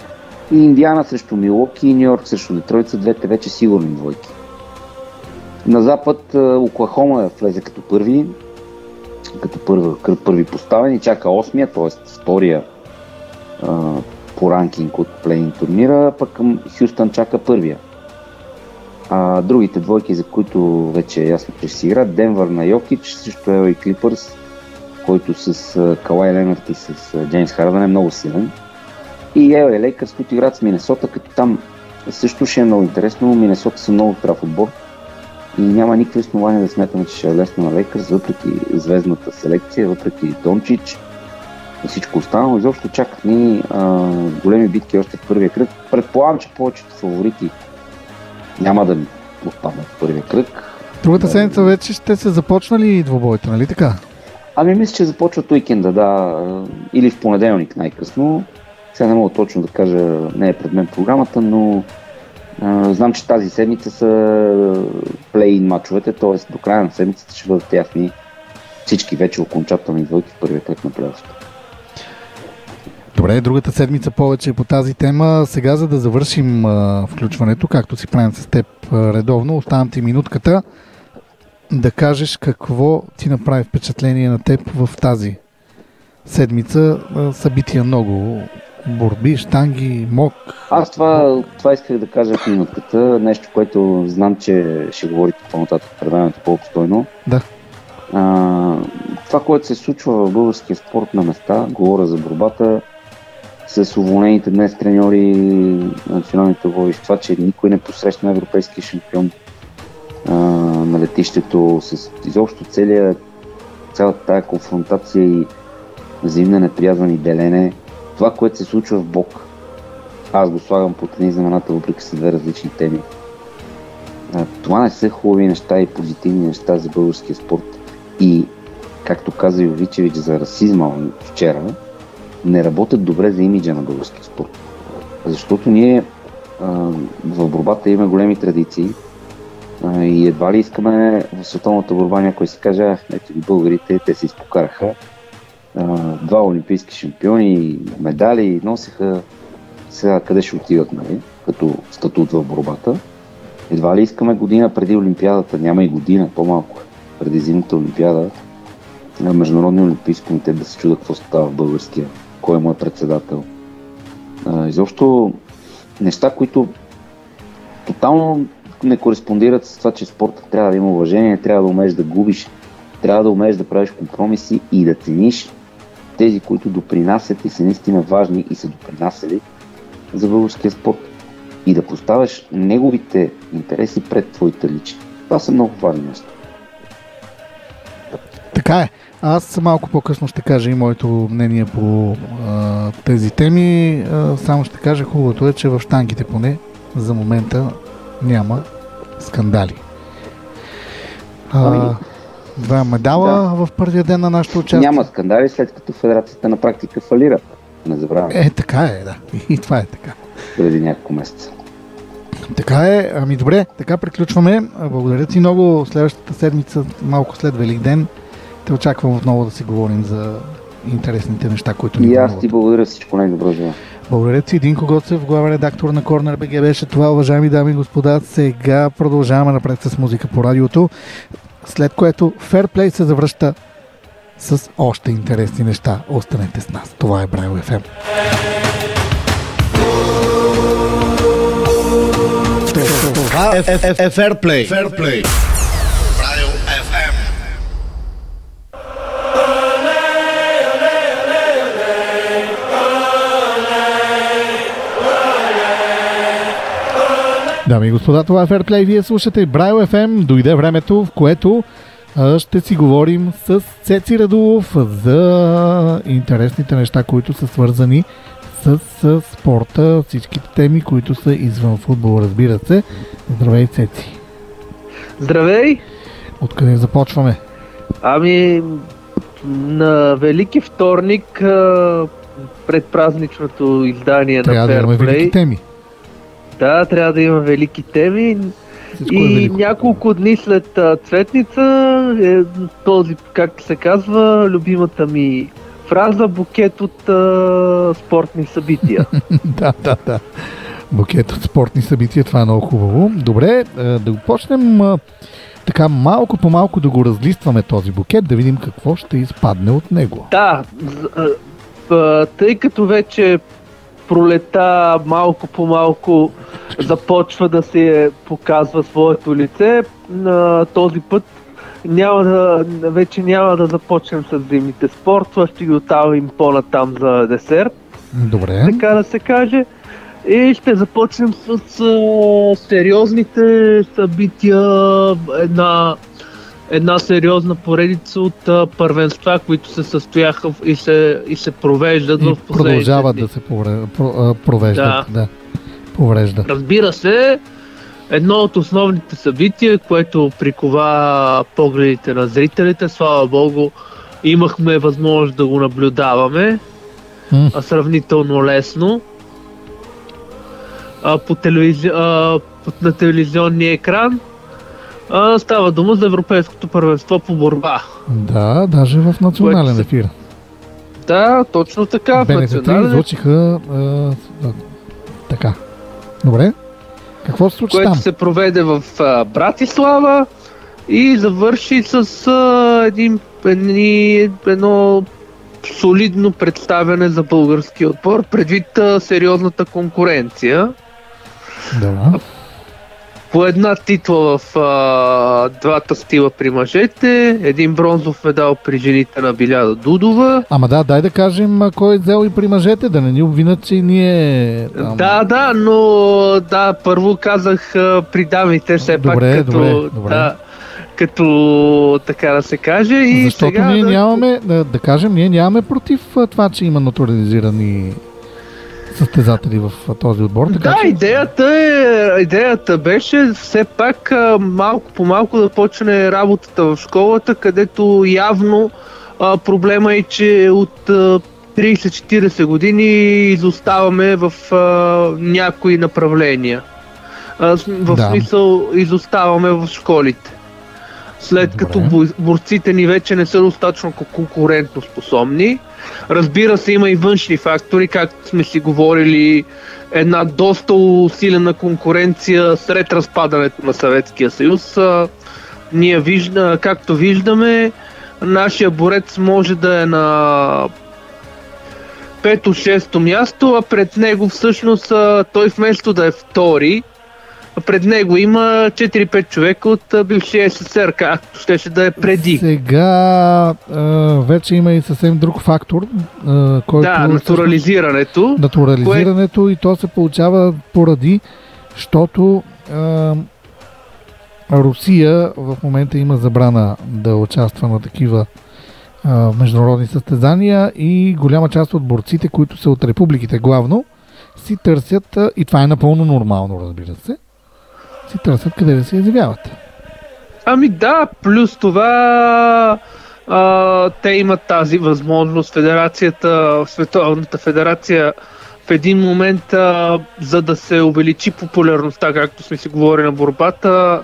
S2: И Индиана срещу Милуоки и Ню Йорк срещу Детройт са двете вече сигурни двойки. На запад Оклахома влезе като първи поставен и чака 8-я, т.е. втория по ранкинг от плей-ин турнира, пък към Хюстън чака първия. Другите двойки, за които вече е ясно, че ще си играят, Денвър на Йокич срещу LA Clippers, който с Кауай Ленард и с Джеймс Хардън е много силен. И LA Lakers, които играят с Минесота, като там също ще е много интересно. Минесота са много здрав отбор и няма никакви основания да смятаме, че ще е лесно на Лейкърс, въпреки звездната селекция, въпреки Дончич и всичко останало. Изобщо чакат ни големи битки още в първия кръг. Предполагам, че повечето фаворити няма да отпаднат в първия кръг.
S1: Другата седмица вече ще се започнали двубоите, нали така?
S2: Ами мисля, че започват уикенда, или в понеделник най-късно. Сега не мога точно да кажа, не е пред мен програмата, но знам, че тази седмица са плей-ин матчовете, т.е. до края на седмицата ще бъдат ясни всички вече окончателни двойки в първия кръг на плей-офите.
S1: Добре, другата седмица повече по тази тема. Сега, за да завършим включването, както си правим с теб редовно, оставам ти минутката да кажеш какво ти направи впечатление на теб в тази седмица. Събития много. Борби, щанги, мок.
S2: Аз това исках да кажа в минутката. Нещо, което знам, че ще говорите по-нататък в предаването по-обстойно.
S1: Да.
S2: това, което се случва в българския спорт на места, говоря за борбата, с уволнените днес треньори на националните водещи, това, че никой не посрещна европейския шампион на летището, с изобщо цялата тая конфронтация и взаимна неприязан и делене. Това, което се случва в Бок, аз го слагам под един знаменател, въпреки са две различни теми. Това не са хубави неща и позитивни неща за българския спорт. И, както каза Йовичевич за расизма вчера, не работят добре за имиджа на българския спорт. Защото ние в борбата имаме големи традиции и едва ли искаме в световната борба някой си каже, ето ви българите, те се изпокараха. 2 олимпийски шампиони, медали носиха, сега къде ще отидат, нали, като статут в борбата. Едва ли искаме година преди Олимпиадата, няма и година, по-малко преди зимната Олимпиада, на Международния олимпийски комитет да се чуда какво става в българския, кой е мой председател. Изобщо неща, които тотално не кореспондират с това, че спортът трябва да има уважение, трябва да умееш да губиш, трябва да умееш да правиш компромиси и да цениш тези, които допринасят и са наистина важни и са допринасяли за българския спорт и да поставяш неговите интереси пред твоите лични. Това са много важни неща.
S1: Така е. Аз малко по-късно ще кажа и моето мнение по тези теми. Само ще кажа, хубавото е, че в щангите поне за момента няма скандали. 2 медала в първия ден на нашето участие.
S2: Няма скандали, след като федерацията на практика фалира. Не забравяме.
S1: Така е, да. И това е така.
S2: Преди няколко месеца.
S1: Така е. Ами добре, така приключваме. Благодаря ти много. Следващата седмица, малко след Великден, те очаквам отново да си говорим за интересните неща, които ни
S2: вълнуват. И аз ти благодаря, всичко най-добро желая.
S1: Благодаря ти, Динко Гоцев, главен редактор на Corner BG беше това, уважаеми дами и господа. Сега продължаваме напред с музика по радиото, след което Fair Play се завръща с още интересни неща. Останете с нас. Това е Braille FM.
S3: Това е Fair Play. Fair Play. Braille FM.
S1: Дами и господа, това е Fair Play. Вие слушате Braille FM. Дойде времето, в което ще си говорим с Цеци Радулов за интересните неща, които са свързани с спорта, всичките теми, които са извън футбол, разбира се. Здравей, Цеци!
S4: Здравей!
S1: Откъде започваме?
S4: Ами, на Велики вторник, пред празничното издание
S1: трябва
S4: на Fair Play.
S1: Трябва да имаме велики теми.
S4: Да, трябва да има велики теми.
S1: Всичко
S4: и няколко дни след Цветница е този, как се казва, любимата ми фраза, букет от спортни събития.
S1: Да. Букет от спортни събития, това е много хубаво. Добре, да го почнем така малко по малко да го разлистваме този букет, да видим какво ще изпадне от него.
S4: Да, тъй като вече пролета малко по малко започва да се показва своето лице, на този път вече няма да започнем с зимните спортове, ще ги оставим по-натам за десерт.
S1: Добре.
S4: Така да се каже. И ще започнем с сериозните събития, една сериозна поредица от първенства, които се състояха и се провеждат в последните
S1: продължават
S4: дни.
S1: Да се провеждат. Да. Повреждат.
S4: Разбира се, едно от основните събития, което прикова погледите на зрителите, слава богу, имахме възможност да го наблюдаваме сравнително лесно на телевизионния екран. Става дума за Европейското първенство по борба.
S1: Да, даже в национален ефир.
S4: Да, точно така. В национален
S1: излучиха така. Добре. Какво се случи
S4: което
S1: там?
S4: се проведе в Братислава и завърши с едно солидно представяне за българския отбор, предвид сериозната конкуренция.
S1: Да.
S4: по една титла в двата стила при мъжете, един бронзов медал при жените на Биляда Дудова.
S1: Ама да, дай да кажем кой е взел и при мъжете, да не ни обвинят, че ние...
S4: Да, но да, първо казах при дамите, все пак като... Да, като така да се каже. И
S1: защото
S4: сега,
S1: ние нямаме, да кажем, ние нямаме против това, че има натурализирани състезатели в този отбор. Така,
S4: да,
S1: че...
S4: идеята беше все пак малко по малко да почне работата в школата, където явно проблема е, че от 30-40 години изоставаме в някои направления. В смисъл изоставаме в школите. След като борците ни вече не са достатъчно конкурентно способни. Разбира се, има и външни фактори, както сме си говорили, една доста усилена конкуренция след разпадането на Съветския съюз. Ние както виждаме, нашия борец може да е на 5-6 място, а пред него всъщност той вместо да е втори, пред него има 4-5 човека от бившия СССР, както щеше да е преди.
S1: Сега вече има и съвсем друг фактор, който...
S4: Да, натурализирането.
S1: Натурализирането и то се получава поради, защото Русия в момента има забрана да участва на такива международни състезания и голяма част от борците, които са от републиките главно, си търсят, и това е напълно нормално, разбира се, си търсят къде да се изявяват.
S4: Ами да, плюс това те имат тази възможност, Световната федерация в един момент, за да се увеличи популярността, както сме си говорили на борбата,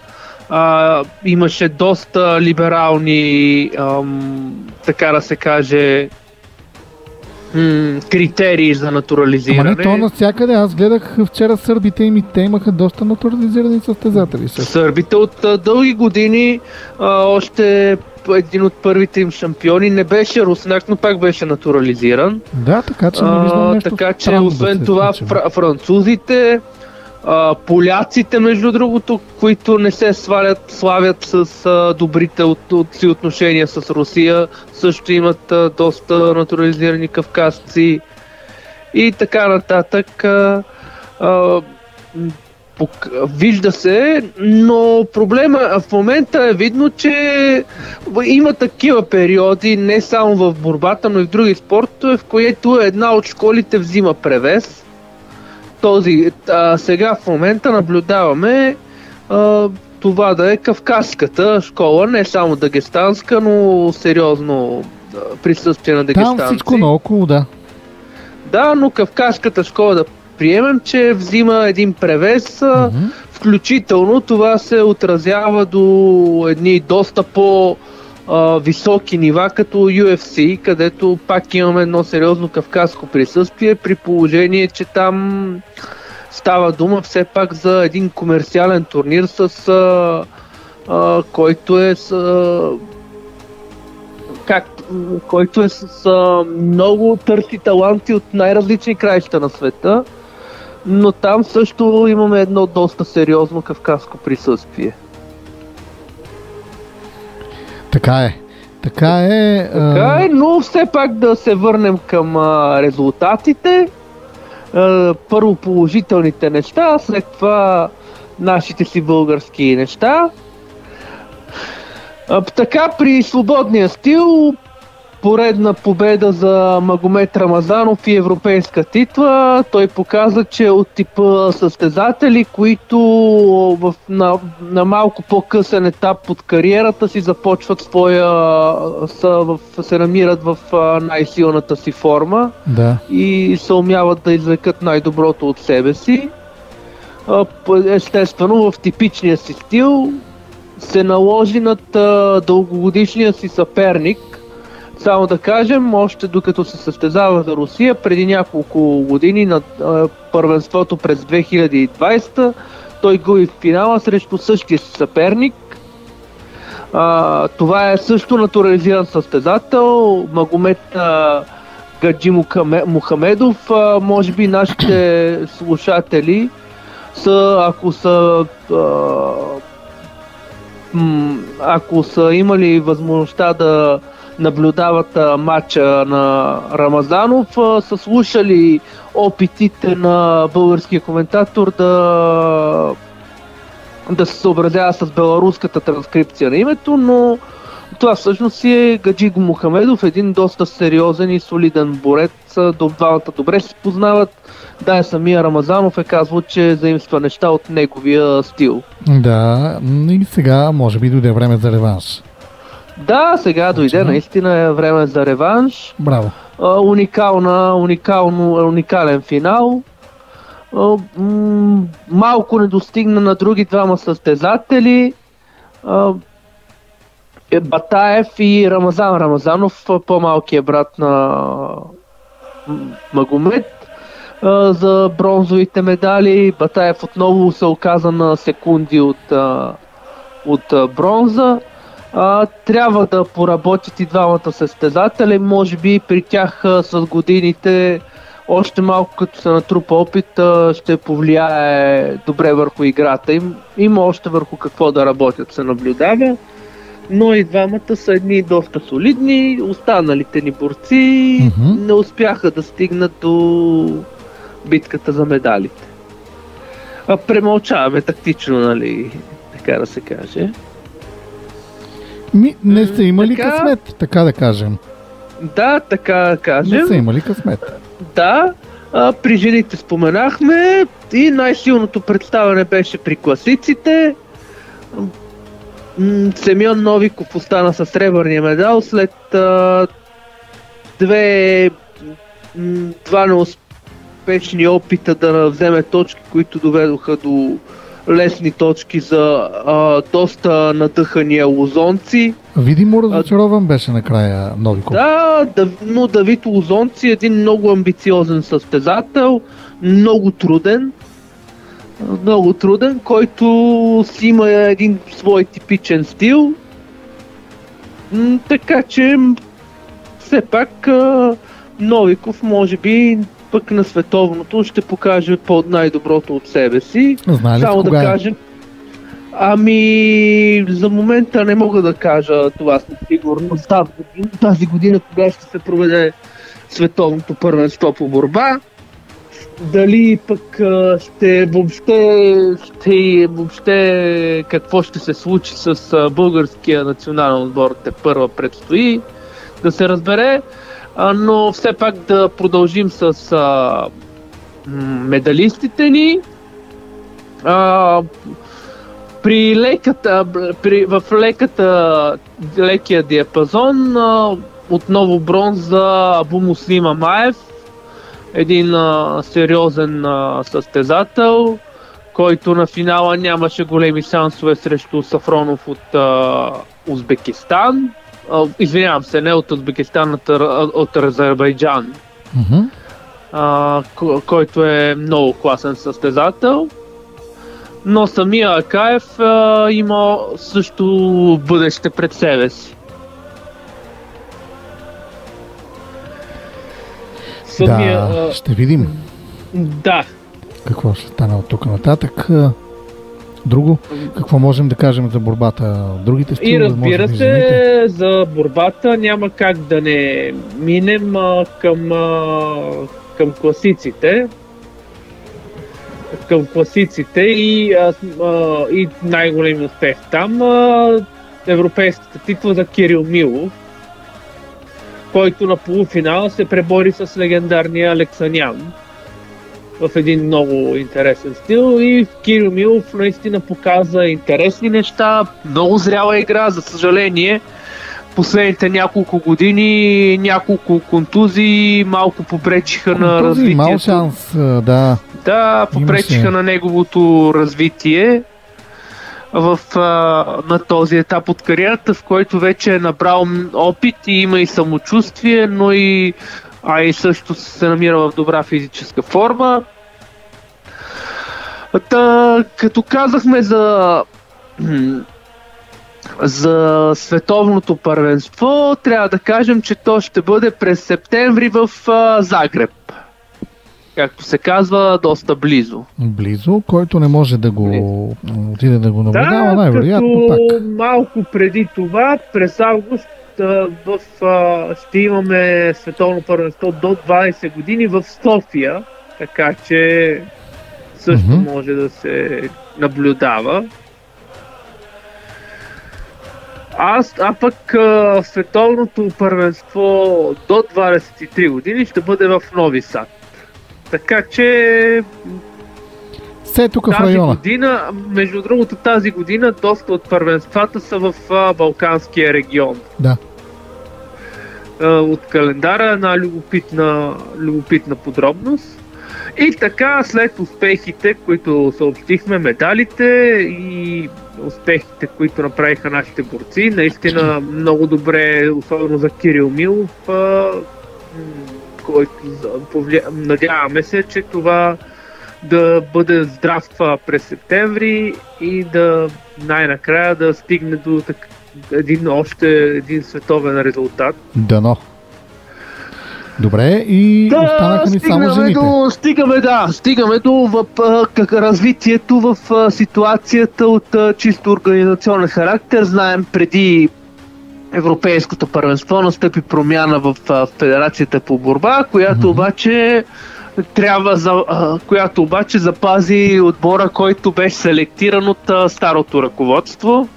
S4: имаше доста либерални, така да се каже, критерии за натурализиране.
S1: Ама не, то навсякъде. Аз гледах вчера сърбите и те имаха доста натурализирани състезатели.
S4: Сърбите от дълги години, още един от първите им шампиони не беше руснак, но пак беше натурализиран.
S1: Да, така че не виждам нещо.
S4: Така че освен това французите, поляците, между другото, които не се славят с добрите си отношения с Русия, също имат доста натурализирани кавказци и така нататък. Вижда се, но проблема в момента е видно, че има такива периоди, не само в борбата, но и в други спортове, в които една от школите взима превес. Сега в момента наблюдаваме това да е кавказската школа, не само дагестанска, но сериозно присъствие на дагестанци.
S1: Там всичко наоколо, да. Да,
S4: но кавказската школа, да приемем, че взима един превес, включително това се отразява до едни доста високи нива, като UFC, където пак имаме едно сериозно кавказско присъствие, при положение, че там става дума все пак за един комерциален турнир, който е с много търси таланти от най-различни краища на света, но там също имаме едно доста сериозно кавказско присъствие.
S1: Така е. Така е,
S4: но все пак да се върнем към резултатите. Първо положителните неща, след това нашите си български неща. Така при свободния стил, поредна победа за Магомед Рамазанов и европейска титла. Той показа, че от типа състезатели, които на малко по-късен етап от кариерата си започват се намират в най-силната си форма,
S1: да,
S4: и се умяват да извлекат най-доброто от себе си. Естествено, в типичния си стил се наложи над дългогодишния си съперник. Само да кажем, още докато се състезава за Русия, преди няколко години на първенството през 2020, той губи в финала срещу същия си съперник. Това е също натурализиран състезател, Магомед Гаджи Мухамедов. Може би нашите слушатели ако са имали възможността да наблюдават матча на Рамазанов, са слушали опитите на българския коментатор да се съобразява с беларуската транскрипция на името, но това всъщност си е Гаджи Мухамедов, един доста сериозен и солиден борец. Двамата добре се познават. Да, самия Рамазанов е казвал, че заимства неща от неговия стил.
S1: Да, и сега може би дойде време за реванш.
S4: Да, сега дойде, наистина е време за реванш.
S1: Браво.
S4: Уникален финал. Малко не достигна на други двама състезатели. Батаев и Рамазанов, по-малкият брат на Магомед, за бронзовите медали. Батаев отново се оказа на секунди от бронза. Трябва да поработят и двамата състезатели. Може би при тях с годините още малко като се натрупа опит ще повлияе добре върху играта им. Има още върху какво да работят, се наблюдава. Но и двамата са едни доста солидни. Останалите ни борци не успяха да стигнат до битката за медалите. Премълчаваме тактично, нали, така да се каже.
S1: Не сте имали късмет, така да кажем.
S4: Да, така да кажем.
S1: Не са имали късмет.
S4: Да, при жените споменахме и най-силното представяне беше при класиците. Семен Новиков остана със сребърния медал след два неуспешни опита да вземе точки, които доведоха до лесни точки за доста надъхания лозонци.
S1: Видимо разочарован беше накрая Новиков.
S4: Да, но Давид Лозонци е един много амбициозен състезател, много труден, който си има един свой типичен стил. Така че все пак Новиков може би пък на световното ще покаже най-доброто от себе си.
S1: Само
S4: да кажем, за момента не мога да кажа това със сигурност. Тази година, кога ще се проведе световното първенство по борба, дали пък въобще какво ще се случи с българския национален отбор, те първа предстои да се разбере, но все пак да продължим с медалистите ни. В лекия диапазон отново бронз за Абу Муслим Амаев, един сериозен състезател, който на финала нямаше големи шансове срещу Сафронов от Узбекистан. Извинявам се, не от Узбекистан, от Азербайджан, който е много класен състезател. Но самия Акаев има също бъдеще пред себе си.
S1: Ще видим.
S4: Да.
S1: Какво ще стане от тук нататък? Друго? Какво можем да кажем за борбата? Другите стилове?
S4: И разбира се, за борбата няма как да не минем към класиците. И най-големи успех там европейската титла за Кирил Милов, който на полуфинала се пребори с легендарния Алексанян в един много интересен стил, и Кирил Милов наистина показа интересни неща, много зряла игра. За съжаление, последните няколко години няколко контузии малко попречиха на развитието.
S1: Мал шанс, да.
S4: Да, попречиха на неговото развитие на този етап от кариерата, в който вече е набрал опит и има и самочувствие, но и също се намира в добра физическа форма. Като казахме за световното първенство, трябва да кажем, че то ще бъде през септември в Загреб. както се казва, доста близо.
S1: Близо, който не може да го отиде да го наблюдава,
S4: Да,
S1: най-вероятно пак.
S4: Малко преди това, през август ще имаме световно първенство до 20 години в София, така че също може да се наблюдава. А пък световното първенство до 23 години ще бъде в Нови Сад. Така че
S1: все тук в района.
S4: Година, между другото тази година доста от първенствата са в Балканския регион.
S1: Да.
S4: От календара една любопитна подробност. И така, след успехите, които съобщихме, медалите и успехите, които направиха нашите борци, наистина много добре, особено за Кирил Милов, който надяваме се, че това да бъде здрав през септември и да най-накрая да стигне до един световен резултат.
S1: Дано. Добре, и останаха ни само жените.
S4: Стигаме до развитието в ситуацията от чисто организационен характер. Знаем, преди Европейското първенство настъпи промяна в Федерацията по борба, която обаче запази отбора, който беше селектиран от старото ръководство.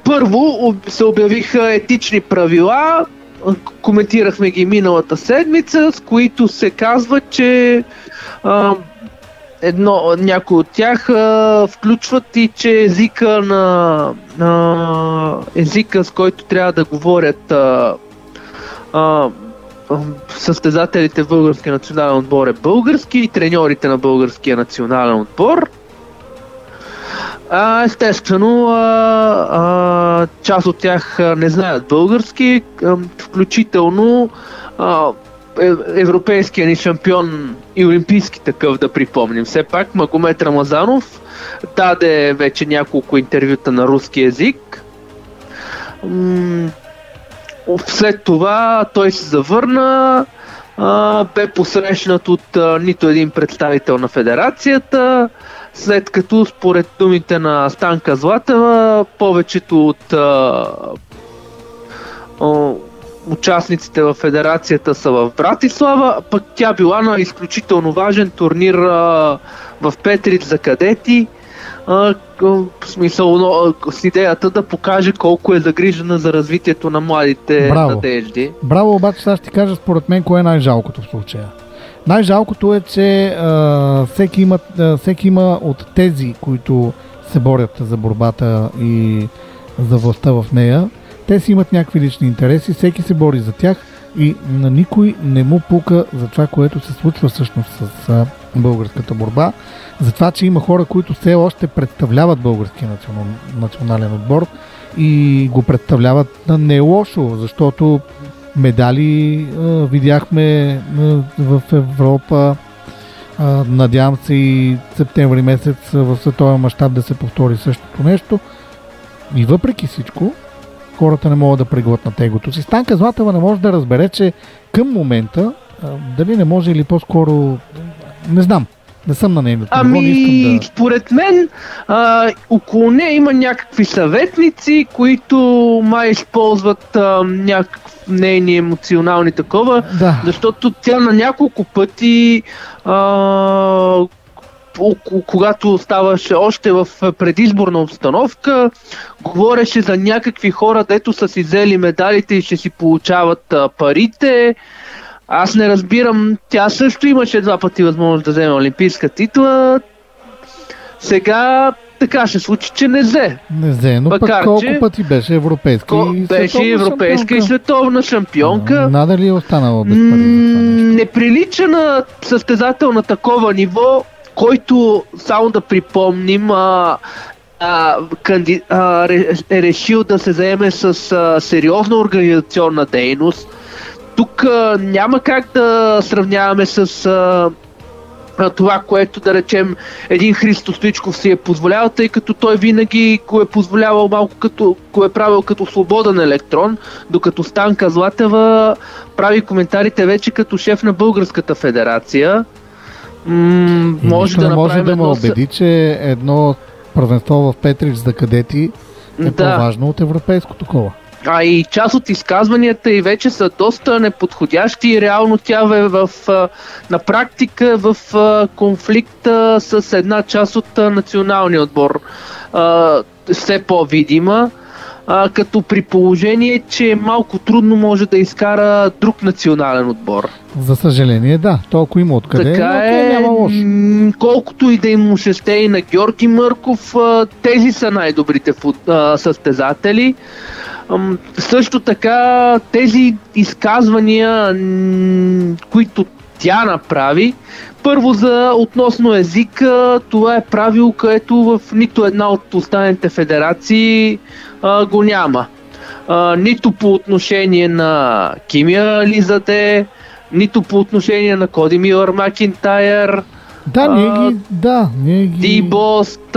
S4: Първо се обявиха етични правила, коментирахме ги миналата седмица, с които се казва, че някои от тях включват и че езика, с който трябва да говорят състезателите в българския национален отбор е български и треньорите на българския национален отбор. Естествено, част от тях не знаят български, включително европейския ни шампион и олимпийски такъв, да припомним. Все пак Магомед Рамазанов даде вече няколко интервюта на руски език. След това той се завърна, бе посрещнат от нито един представител на федерацията, след като според думите на Станка Златева повечето от участниците в федерацията са в Братислава, пък тя била на изключително важен турнир в Петрич за кадети, с идеята да покаже колко е загрижена за развитието на младите надежди.
S1: Браво, обаче сега ще ти кажа според мен кое е най-жалкото в случая. Най-жалкото е, че всеки има от тези, които се борят за борбата и за властта в нея, те си имат някакви лични интереси, всеки се бори за тях и на никой не му пука за това, което се случва всъщност с българската борба, за това, че има хора, които все още представляват българския национален отбор и го представляват не лошо, защото медали видяхме в Европа. Надявам се и септември месец в световен мащаб да се повтори същото нещо. И въпреки всичко, хората не могат да преглътнат егото си. Станка Златева не може да разбере, че към момента, дали не може или по-скоро, не знам, не съм на нейното ниво,
S4: според мен около нея има някакви съветници, които май използват някакви нейни емоционални такова, защото тя на няколко пъти когато ставаше още в предизборна обстановка, говореше за някакви хора, дето са си взели медалите и ще си получават парите. Аз не разбирам, тя също имаше 2 пъти възможност да вземе олимпийска титла. Сега така ще случи, че не взе.
S1: Не взе, но пък колко пъти беше европейска
S4: и световна шампионка.
S1: Надали е останала без пари за това нещо.
S4: Не прилича на състезател на такова ниво, който, само да припомним, е решил да се заеме с сериозна организационна дейност. Тук няма как да сравняваме с това, което да речем един Христо Стоичков си е позволявал, тъй като той винаги го е позволявал малко като, го е правил като свободен електрон, докато Станка Златева прави коментарите вече като шеф на Българската федерация. Може да
S1: може да ме убеди, че едно първенство в Петрич за кадети е по-важно от европейско такова.
S4: А и част от изказванията и вече са доста неподходящи и реално тя е на практика в конфликта с една част от националния отбор. Все по-видима, като при положение, че малко трудно може да изкара друг национален отбор.
S1: За съжаление, да. То ако има откъде,
S4: така
S1: няма лошо.
S4: Колкото и да им ще ще и на Георги Мърков, тези са най-добрите състезатели. Също така тези изказвания, които тя направи, първо относно езика, това е правило, което в нито една от останалите федерации го няма. Нито по отношение на Кимия Лизаде, нито по отношение на Коди Милър Макинтайр,
S1: ние ги...
S4: Дибост,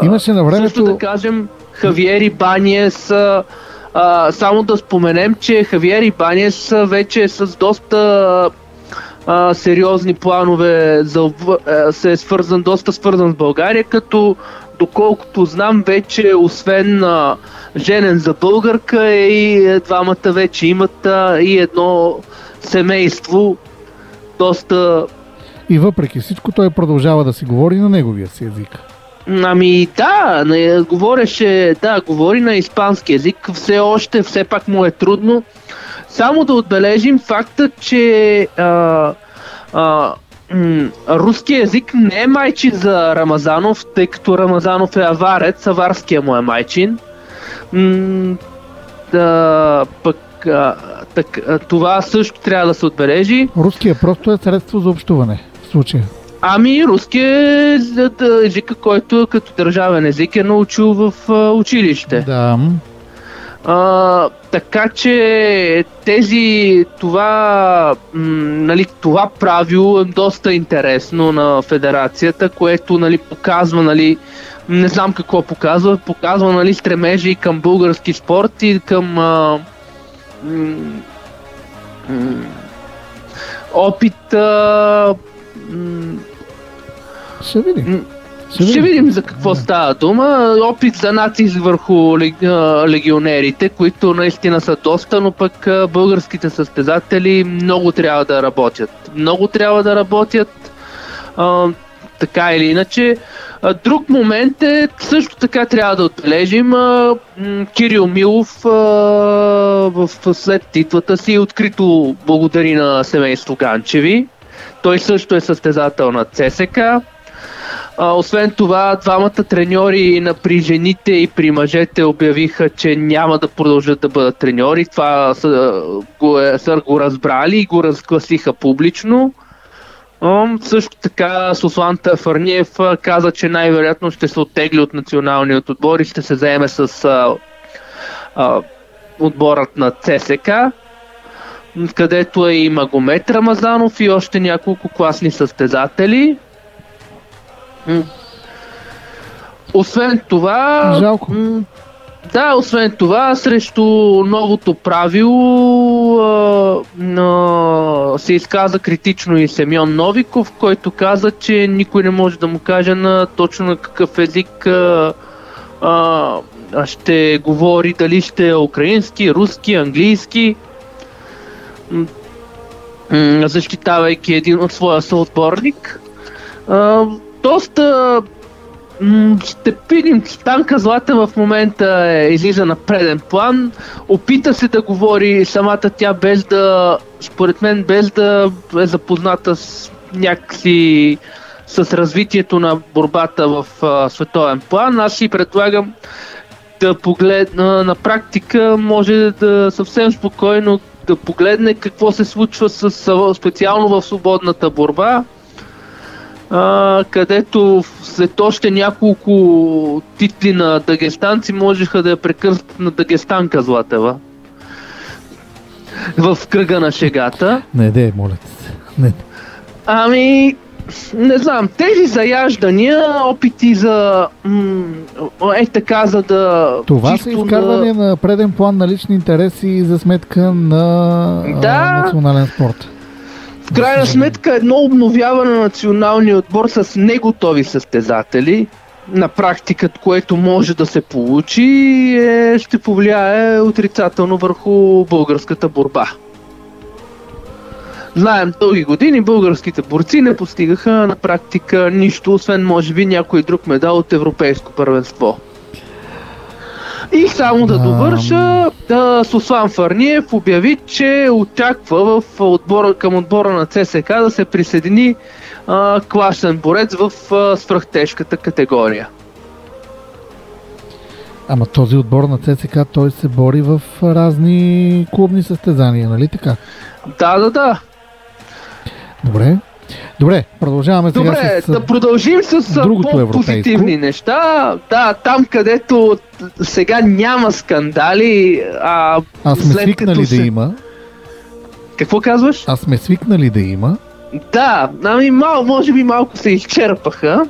S1: имаше на времето...
S4: също да кажем Хавиер Ибаниес. Само да споменем, че Хавиер Ибаниес вече е с доста сериозни планове, доста свързан с България, като доколкото знам вече освен женен за българка и двамата вече имат и едно семейство доста...
S1: И въпреки всичко той продължава да си говори на неговия си език.
S4: Ами да, говори на испански език, все пак му е трудно. Само да отбележим факта, че руският език не е майчин за Рамазанов, тъй като Рамазанов е аварец, аварския му е майчин. Това също трябва да се отбележи.
S1: Руският просто е средство за общуване в случая.
S4: Ами, руски е езика, който като държавен език е научил в училище.
S1: Да.
S4: Така че това правило е доста интересно на федерацията, което показва, не знам какво показва стремежи и към български спорт и към опит. Ще видим за какво става дума. Опит за натиск върху легионерите, които наистина са доста, но пък българските състезатели много трябва да работят. Така или иначе. Друг момент е, също така трябва да отбележим, Кирил Милов след титлата си открито благодари на семейство Ганчеви. Той също е състезател на ЦСК. Освен това, двамата треньори при жените и при мъжете обявиха, че няма да продължат да бъдат треньори. Това са го разбрали и го разгласиха публично. Също така Суслан Тафарниев каза, че най-вероятно ще се оттегли от националният отбор и ще се заеме с отборът на ЦСК, където е и Магомед Рамазанов и още няколко класни състезатели. Освен това...
S1: Жалко.
S4: Освен това, срещу новото правило се изказа критично и Семьон Новиков, който каза, че никой не може да му каже точно на какъв език ще говори, дали ще е украински, руски, английски, защитавайки един от своя съотборник. Доста... Ще видим, Станка Златева в момента излиза на преден план, опита се да говори самата тя според мен без да е запозната с някакси с развитието на борбата в световен план. Аз си предлагам да погледна на практика, може да съвсем спокойно да погледне какво се случва специално в свободната борба, където след още няколко титли на дагестанци можеха да я прекръстят на Дагестанка Златева в кръга на шегата.
S1: Не, моля те се.
S4: Ами, не знам, тези заяждания, опити за така, за да...
S1: Това са изкарване на преден план на лични интереси за сметка на национален спорт.
S4: В крайна сметка едно обновяване на националния отбор с неготови състезатели, на практика, което може да се получи, ще повлияе отрицателно върху българската борба. Знаем, дълги години българските борци не постигаха на практика нищо, освен може би някой друг медал от европейско първенство. И само да довърша, Суслан Фарниев обяви, че очаква към отбора на ЦСК да се присъедини класен борец в свръхтежката категория.
S1: Ама този отбор на ЦСК, той се бори в разни клубни състезания, нали така?
S4: Да.
S1: Добре, продължаваме сега
S4: да продължим с по-позитивни неща. Да, там където сега няма скандали,
S1: сме свикнали да има.
S4: Какво казваш?
S1: Сме свикнали да има.
S4: Да, може би малко се изчерпаха.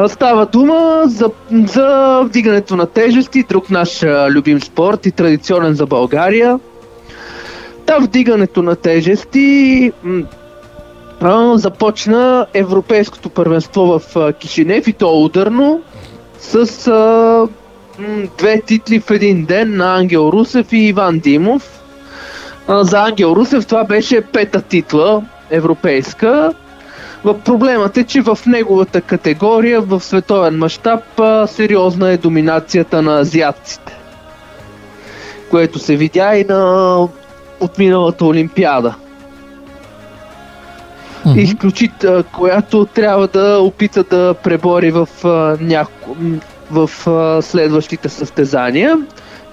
S4: Става дума за вдигането на тежести, друг наш любим спорт и традиционен за България. Вдигането на тежести започна европейското първенство в Кишинев, и то ударно, с 2 титли в един ден на Ангел Русев и Иван Димов. За Ангел Русев това беше 5-та титла европейска. Проблемът е, че в неговата категория в световен мащаб сериозна е доминацията на азиатците, което се видя и от миналата Олимпиада. Която трябва да опита да пребори в следващите състезания.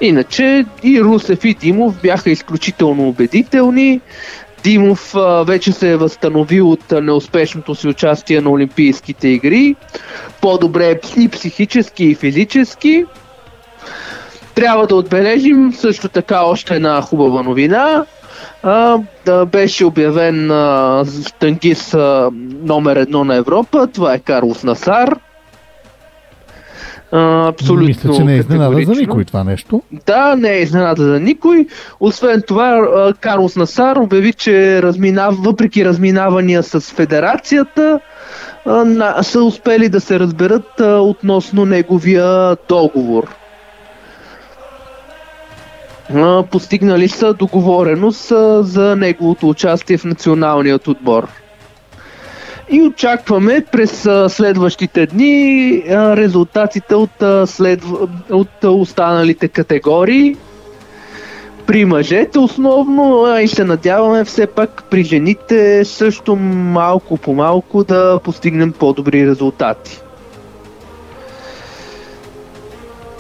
S4: Иначе и Русев и Димов бяха изключително убедителни. Димов вече се е възстановил от неуспешното си участие на Олимпийските игри. По-добре и психически, и физически. Трябва да отбележим също така още една хубава новина. Беше обявен штангист номер 1 на Европа. Това е Карлос Насар. Абсолютно.
S1: Мисля, че не е изненада за никой това нещо.
S4: Да, не е изненада за никой. Освен това, Карлос Насар обяви, че въпреки разминавания с федерацията, са успели да се разберат относно неговия договор. Постигнали са договореност за неговото участие в националният отбор. И очакваме през следващите дни резултатите от останалите категории. При мъжете основно, и се надяваме все пак при жените също малко по малко да постигнем по-добри резултати.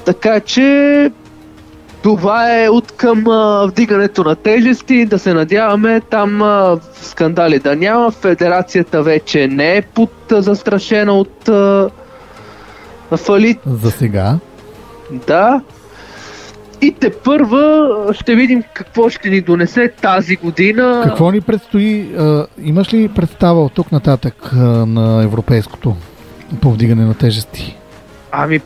S4: Така че това е от към вдигането на тежести, да се надяваме там скандали да няма. Федерацията вече не е застрашена от фалит.
S1: За сега.
S4: Да. И тепърва ще видим какво ще ни донесе тази година.
S1: Какво ни предстои? Имаш ли представа от тук нататък на европейското по вдигане на тежести?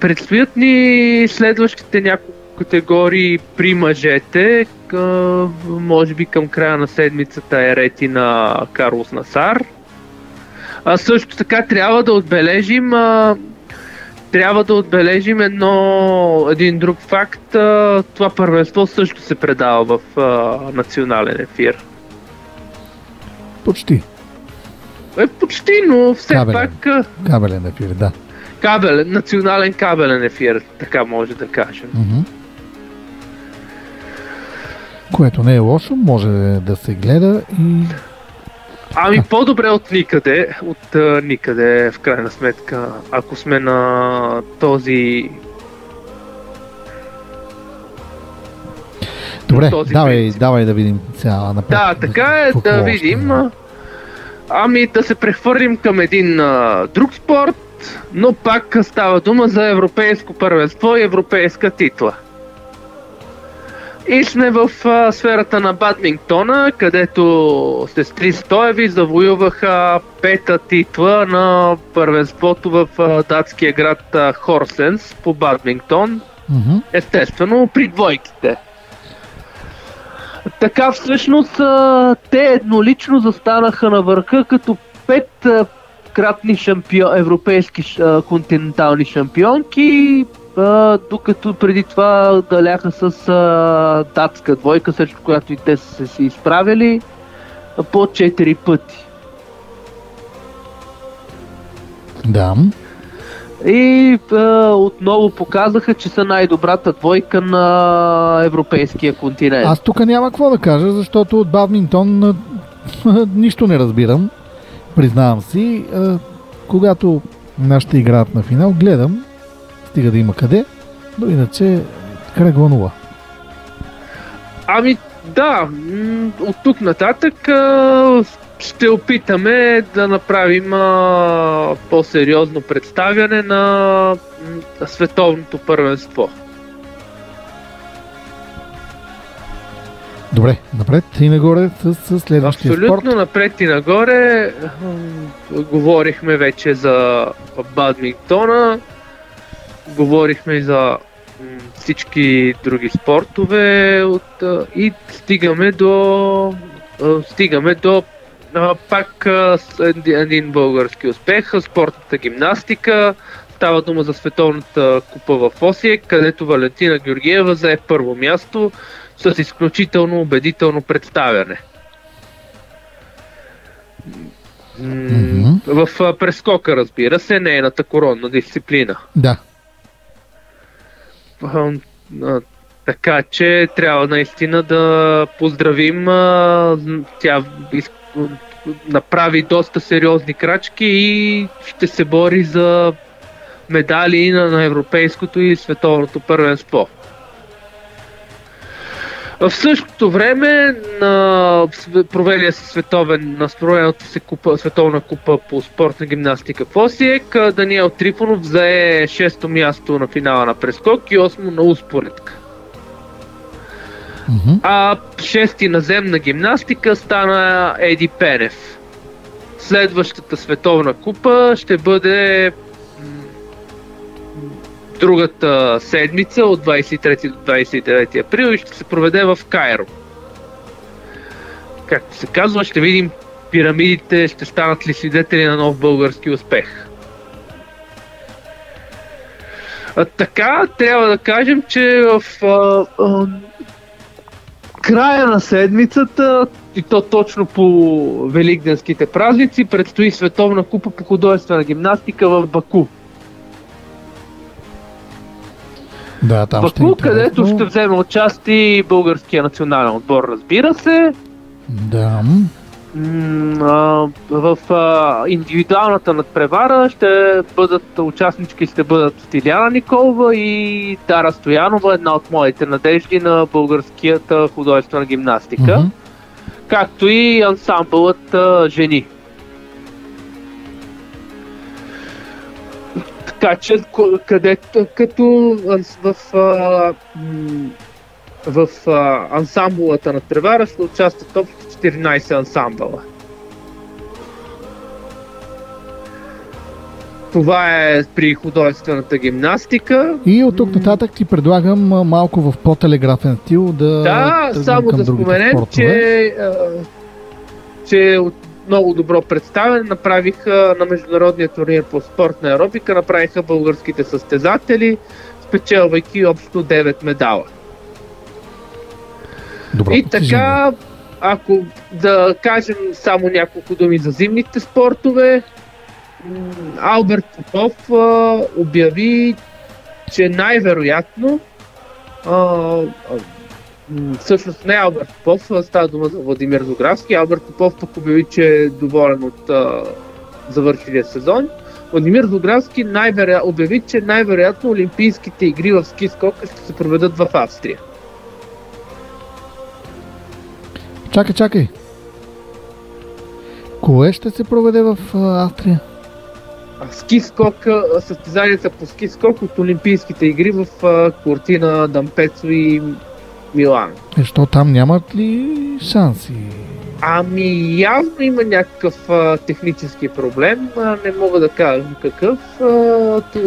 S4: Предстоят ни следващите няколко категории при мъжете. Може би към края на седмицата е рети на Карлос Насар. Също така трябва да отбележим един друг факт. Това първенство също се предава в национален ефир.
S1: Почти.
S4: Почти, но все пак...
S1: Кабелен ефир, да.
S4: Национален кабелен ефир, така може да кажем.
S1: Което не е лошо, може да се гледа и...
S4: По-добре от никъде, в крайна сметка, ако сме на този...
S1: Добре, давай да видим сега напред.
S4: Да, така е, да видим. Да се прехвърлим към един друг спорт, но пак става дума за европейско първенство и европейска титла. И сме в сферата на бадминтона, където сестри Стоеви завоюваха 5-та титла на първенството в датския град Хорсенс по бадминтон. Естествено при двойките. Така всъщност те еднолично застанаха на върха като 5-кратни европейски континентални шампионки, докато преди това даляха с датска двойка, срещу която и те са се изправили по 4 пъти.
S1: Да.
S4: И отново показаха, че са най-добрата двойка на европейския континент.
S1: Аз тук няма какво да кажа, защото от бадминтон нищо не разбирам. Признавам си. Когато нашите играят на финал, гледам, стига да има къде, но иначе кръгла нула.
S4: Ами да, от тук нататък ще опитаме да направим по-сериозно представяне на световното първенство.
S1: Добре, напред и нагоре с следващия спорт.
S4: Абсолютно напред и нагоре. Говорихме вече за бадминтона, говорихме и за всички други спортове и стигаме до пак един български успех, спортната гимнастика. Става дума за световната купа в Осиек, където Валентина Георгиева зае първо място с изключително убедително представяне. В прескока, разбира се, нейната коронна дисциплина.
S1: Да.
S4: Така че трябва наистина да поздравим. Тя направи доста сериозни крачки и ще се бори за медали на европейското и световното първенство. В същото време на провелия се световна купа по спортна гимнастика в Осиек, Даниел Трифонов взе 6-то място на финала на прескок и 8-то на успоредка. А 6-ти наземна гимнастика стана Еди Пенев. Следващата световна купа ще бъде другата седмица от 23 до 29 април и ще се проведе в Кайро. Както се казва, ще видим пирамидите ще станат ли свидетели на нов български успех. Така, трябва да кажем, че в края на седмицата, и то точно по великденските празници, предстои световна купа по художествена гимнастика в Баку.
S1: Да, там
S4: Баку, където ще вземе участие българския национален отбор, разбира се.
S1: Да.
S4: В индивидуалната надпревара ще бъдат участнички, ще бъдат Стиляна Николова и Дара Стоянова, една от моите надежди на българската художествена гимнастика, както и ансамбълът жени. Така че, като в ансамбулата на тревара ще участват общо 14 ансамбъла. Това е при художествената гимнастика.
S1: И от тук нататък ти предлагам малко в по-телеграфен стил да
S4: само да споменем, че от много добро представяне направиха на международния турнир по спортна аеробика, направиха българските състезатели, спечелвайки общо 9 медала.
S1: Добро,
S4: и така, ако да кажем само няколко думи за зимните спортове, Алберт Попов обяви, че най-вероятно, всъщност не Алберт Попов, става дума за Владимир Зографски, Алберт Попов пък обяви, че е доволен от завършилия сезон. Владимир Зографски обяви, че най-вероятно Олимпийските игри в ски скока ще се проведат в Австрия.
S1: Чакай. Кое ще се проведе в Австрия?
S4: Ски скок, състезанията по ски скок от Олимпийските игри в Кортина, Дампецо и Милан.
S1: Защо там нямат ли шанси?
S4: Ами явно има някакъв технически проблем, не мога да кажа какъв.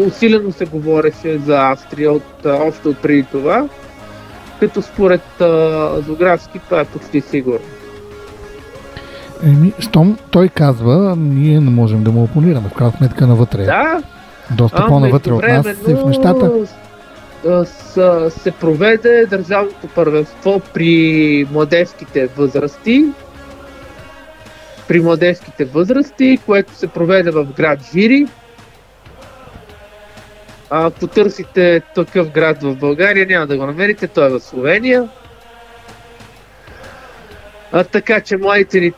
S4: Усилено се говореше за Австрия още от преди това, като според Зографски това е почти сигурно.
S1: Щом той казва, ние не можем да му опонираме, в крайна сметка навътре.
S4: Да.
S1: Доста по-навътре от нас си в нещата.
S4: Се проведе държавното първенство при младежките възрасти, което се проведе в град Жири. Ако търсите такъв град в България, няма да го намерите, той е в Словения. Така че младите ни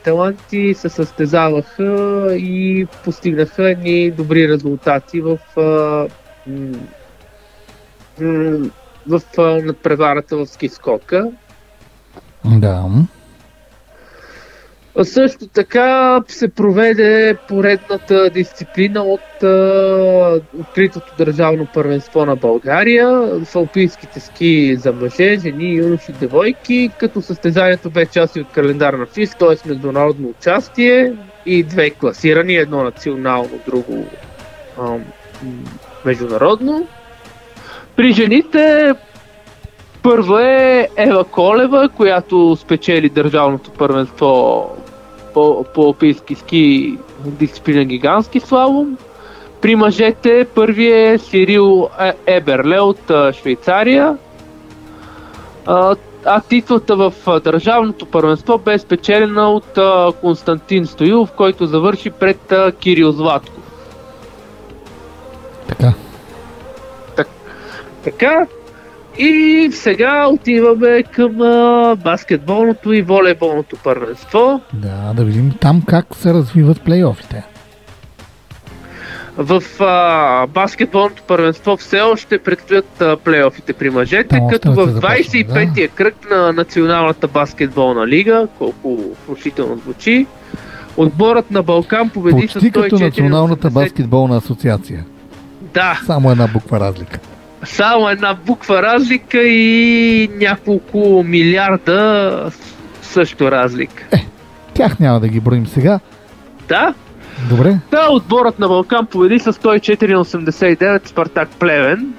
S4: таланти се състезаваха и постигнаха едни добри резултати в надпреварата в ски скока.
S1: Да.
S4: Също така се проведе поредната дисциплина от откритото държавно първенство на България в алпийските ски за мъже, жени, юноши, девойки, като състезанието бе част от календар на ФИС, т.е. международно участие и две класирани, едно национално, друго международно. При жените първа е Ева Колева, която спечели държавното първенство по алпийски ски дисциплина гигантски слалом. При мъжете първи е Сирил Еберле от Швейцария. А титлата в държавното първенство бе спечелена от Константин Стоилов, който завърши пред Кирил Златков. Така. И сега отиваме към баскетболното и волейболното първенство.
S1: Да видим там как се развиват плейофите.
S4: В баскетболното първенство все още предстоят плейофите при мъжете, като в 25-тия кръг на Националната баскетболна лига, колко внушително звучи, отборът на Балкан победи с 104-80.
S1: Почти като Националната баскетболна асоциация.
S4: Да.
S1: Само една буква разлика.
S4: Само една буква разлика и няколко милиарда също разлика.
S1: Тях няма да ги броим сега.
S4: Да.
S1: Добре.
S4: Да, отборът на Балкан победи с 104-89 Спартак Плевен.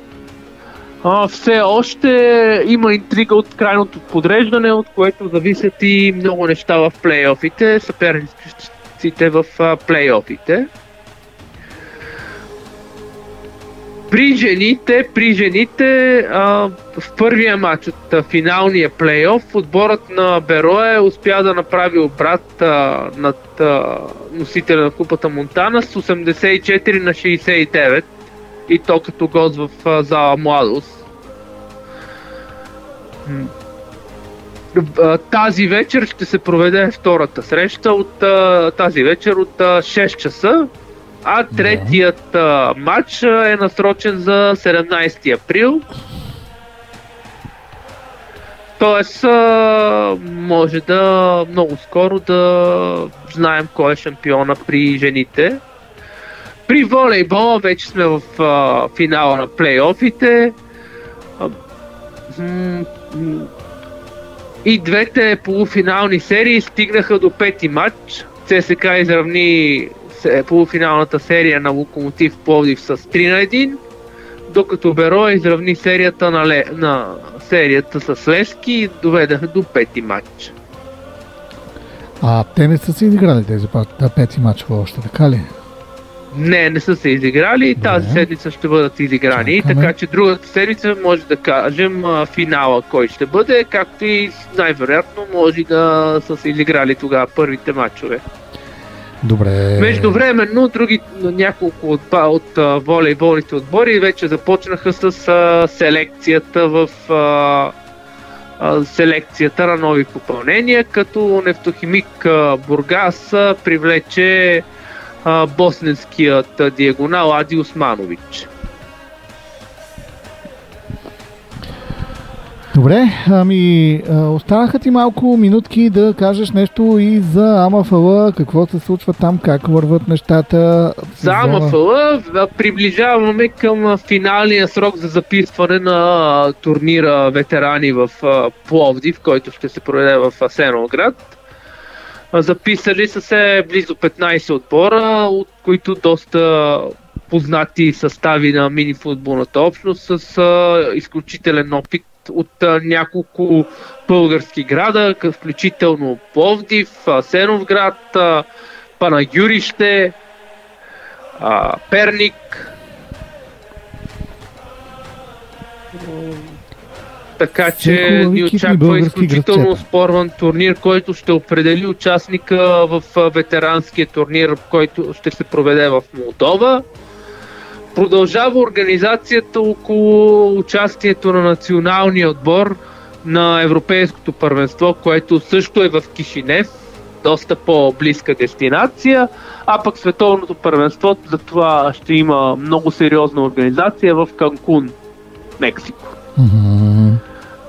S4: Все още има интрига от крайното подреждане, от което зависят и много неща в плейофите, съперниците в плейофите. При жените в първия матч от финалния плейоф отборът на Берое успя да направи обрат над носителя на купата Монтана с 84-69 и то като гост в зала Младост. Тази вечер ще се проведе втората среща тази вечер от 6 часа. А третият матч е насрочен за 17 април. Тоест, може да много скоро да знаем кой е шампиона при жените. При волейбола вече сме в финала на плейофите. И двете полуфинални серии стигнаха до пети матч. ЦСКА изравни полуфиналната серия на Локомотив Пловдив с 3-1, докато Беро изравни серията на серията с Левски и доведаха до пети матч.
S1: Те не са се изиграли тези пети матчове още, така ли?
S4: Не са се изиграли. Тази седмица ще бъдат изиграни, така че другата седмица може да кажем финала кой ще бъде, както и най-вероятно може да са се изиграли тогава първите матчове.
S1: Добре.
S4: Междувременно няколко от волейболните отбори вече започнаха с селекцията на нови попълнения, като Нефтохимик Бургас привлече босненският диагонал Ади Османович.
S1: Добре, останаха ти малко минутки да кажеш нещо и за АМФЛ, какво се случва там, как върват нещата.
S4: За АМФЛ приближаваме към финалния срок за записване на турнира ветерани в Пловдив, който ще се проведе в Асеновград. Записали са се близо 15 отбора, от които доста познати състави на мини-футболната общност с изключителен опит от няколко български града, включително Пловдив, Асеновград, Панагюрище, Перник. Така че ни очаква изключително спорван турнир, който ще определи участника в ветеранския турнир, който ще се проведе в Молдова. Продължава организацията около участието на националния отбор на Европейското първенство, което също е в Кишинев, доста по-близка дестинация, а пък световното първенство за това ще има много сериозна организация в Канкун, Мексико.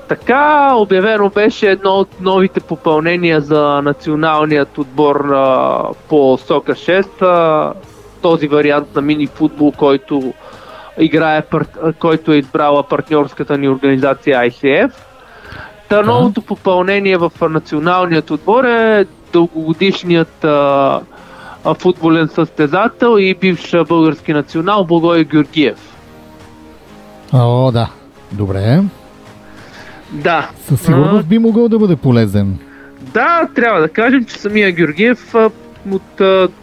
S4: Така обявено беше едно от новите попълнения за националният отбор по Сока 6, този вариант на мини-футбол, който е избрала партньорската ни организация ICF. Новото попълнение в националният отбор е дългогодишният футболен състезател и бивш български национал Благой Георгиев.
S1: О, да. Добре.
S4: Да.
S1: Със сигурност би могъл да бъде полезен.
S4: Да, трябва да кажем, че самия Георгиев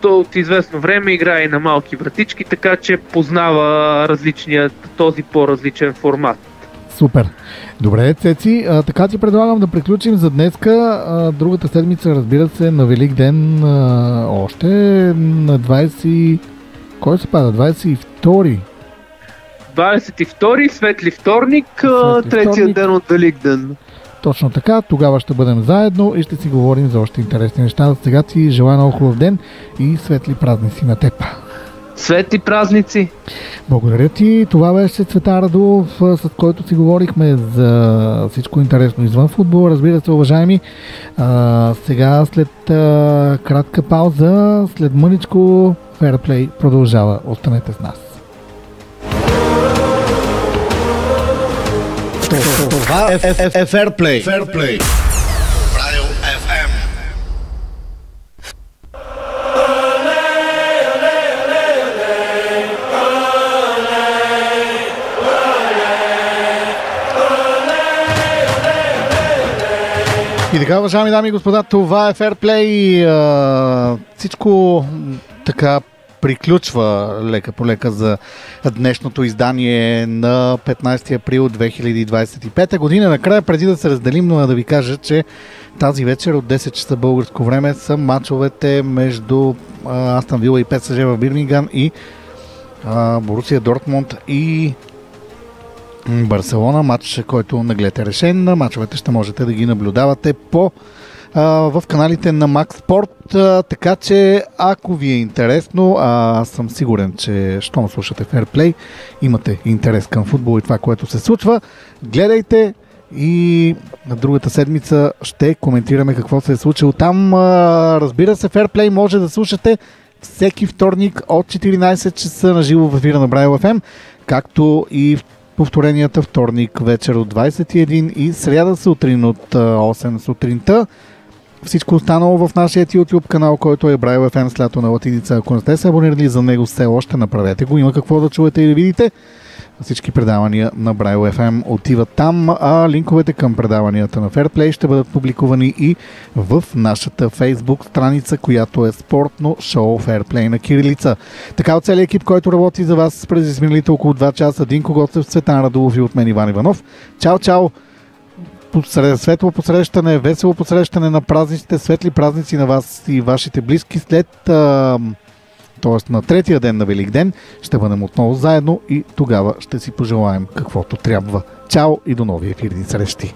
S4: от известно време играе и на малки вратички, така че познава този по-различен формат.
S1: Супер. Добре, Цеци, така ти предлагам да приключим за днеска. Другата седмица, разбира се, на Велик ден още на 20... Кой се пада? 22?
S4: 22, светли вторник, третия ден от Велик ден.
S1: Точно така, тогава ще бъдем заедно и ще си говорим за още интересни неща. Сега ти желая много хубав ден и светли празници на теб.
S4: Светли празници!
S1: Благодаря ти. Това беше Цветан Радулов, с който си говорихме за всичко интересно извън футбол. Разбира се, уважаеми, сега след кратка пауза, след мъничко Fairplay продължава. Останете с нас.
S3: Това е Fairplay. Fairplay. Радио FM.
S1: И така, уважаеми дами и господа, това е Fairplay. Всичко така приключва лека по лека за днешното издание на 15 април 2025 година. Накрая, преди да се разделим, но да ви кажа, че тази вечер от 10 часа българско време са мачовете между Астън Вила и ПСЖ в Бирмингам и Борусия Дортмунд и Барселона. Матч, който наглед е решен. Мачовете ще можете да ги наблюдавате в каналите на Max Sport, така че ако ви е интересно, аз съм сигурен, че щом слушате Fairplay, имате интерес към футбол и това, което се случва, гледайте и на другата седмица ще коментираме какво се е случило там. Разбира се, Fairplay може да слушате всеки вторник от 14 часа на живо в ефира на Braille FM, както и повторенията вторник вечер от 21 и сряда сутрин от 8 сутринта. Всичко останало в нашия YouTube канал, който е Braille FM с лято на латиница. Ако не сте се абонирали за него, все още направете го. Има какво да чуете и да видите. Всички предавания на Braille FM отиват там, а линковете към предаванията на Fairplay ще бъдат публикувани и в нашата Facebook страница, която е спортно шоу Fairplay на кирилица. Така от целият екип, който работи за вас през изминалите около 2 часа, Динко Гоцев, Цветан Радулов и от мен Иван Иванов. Чао, чао! Светло посрещане, весело посрещане на празниците, светли празници на вас и вашите близки след т.е. на третия ден на Велик ден ще бъдем отново заедно и тогава ще си пожелаем каквото трябва. Чао и до нови ефирни срещи!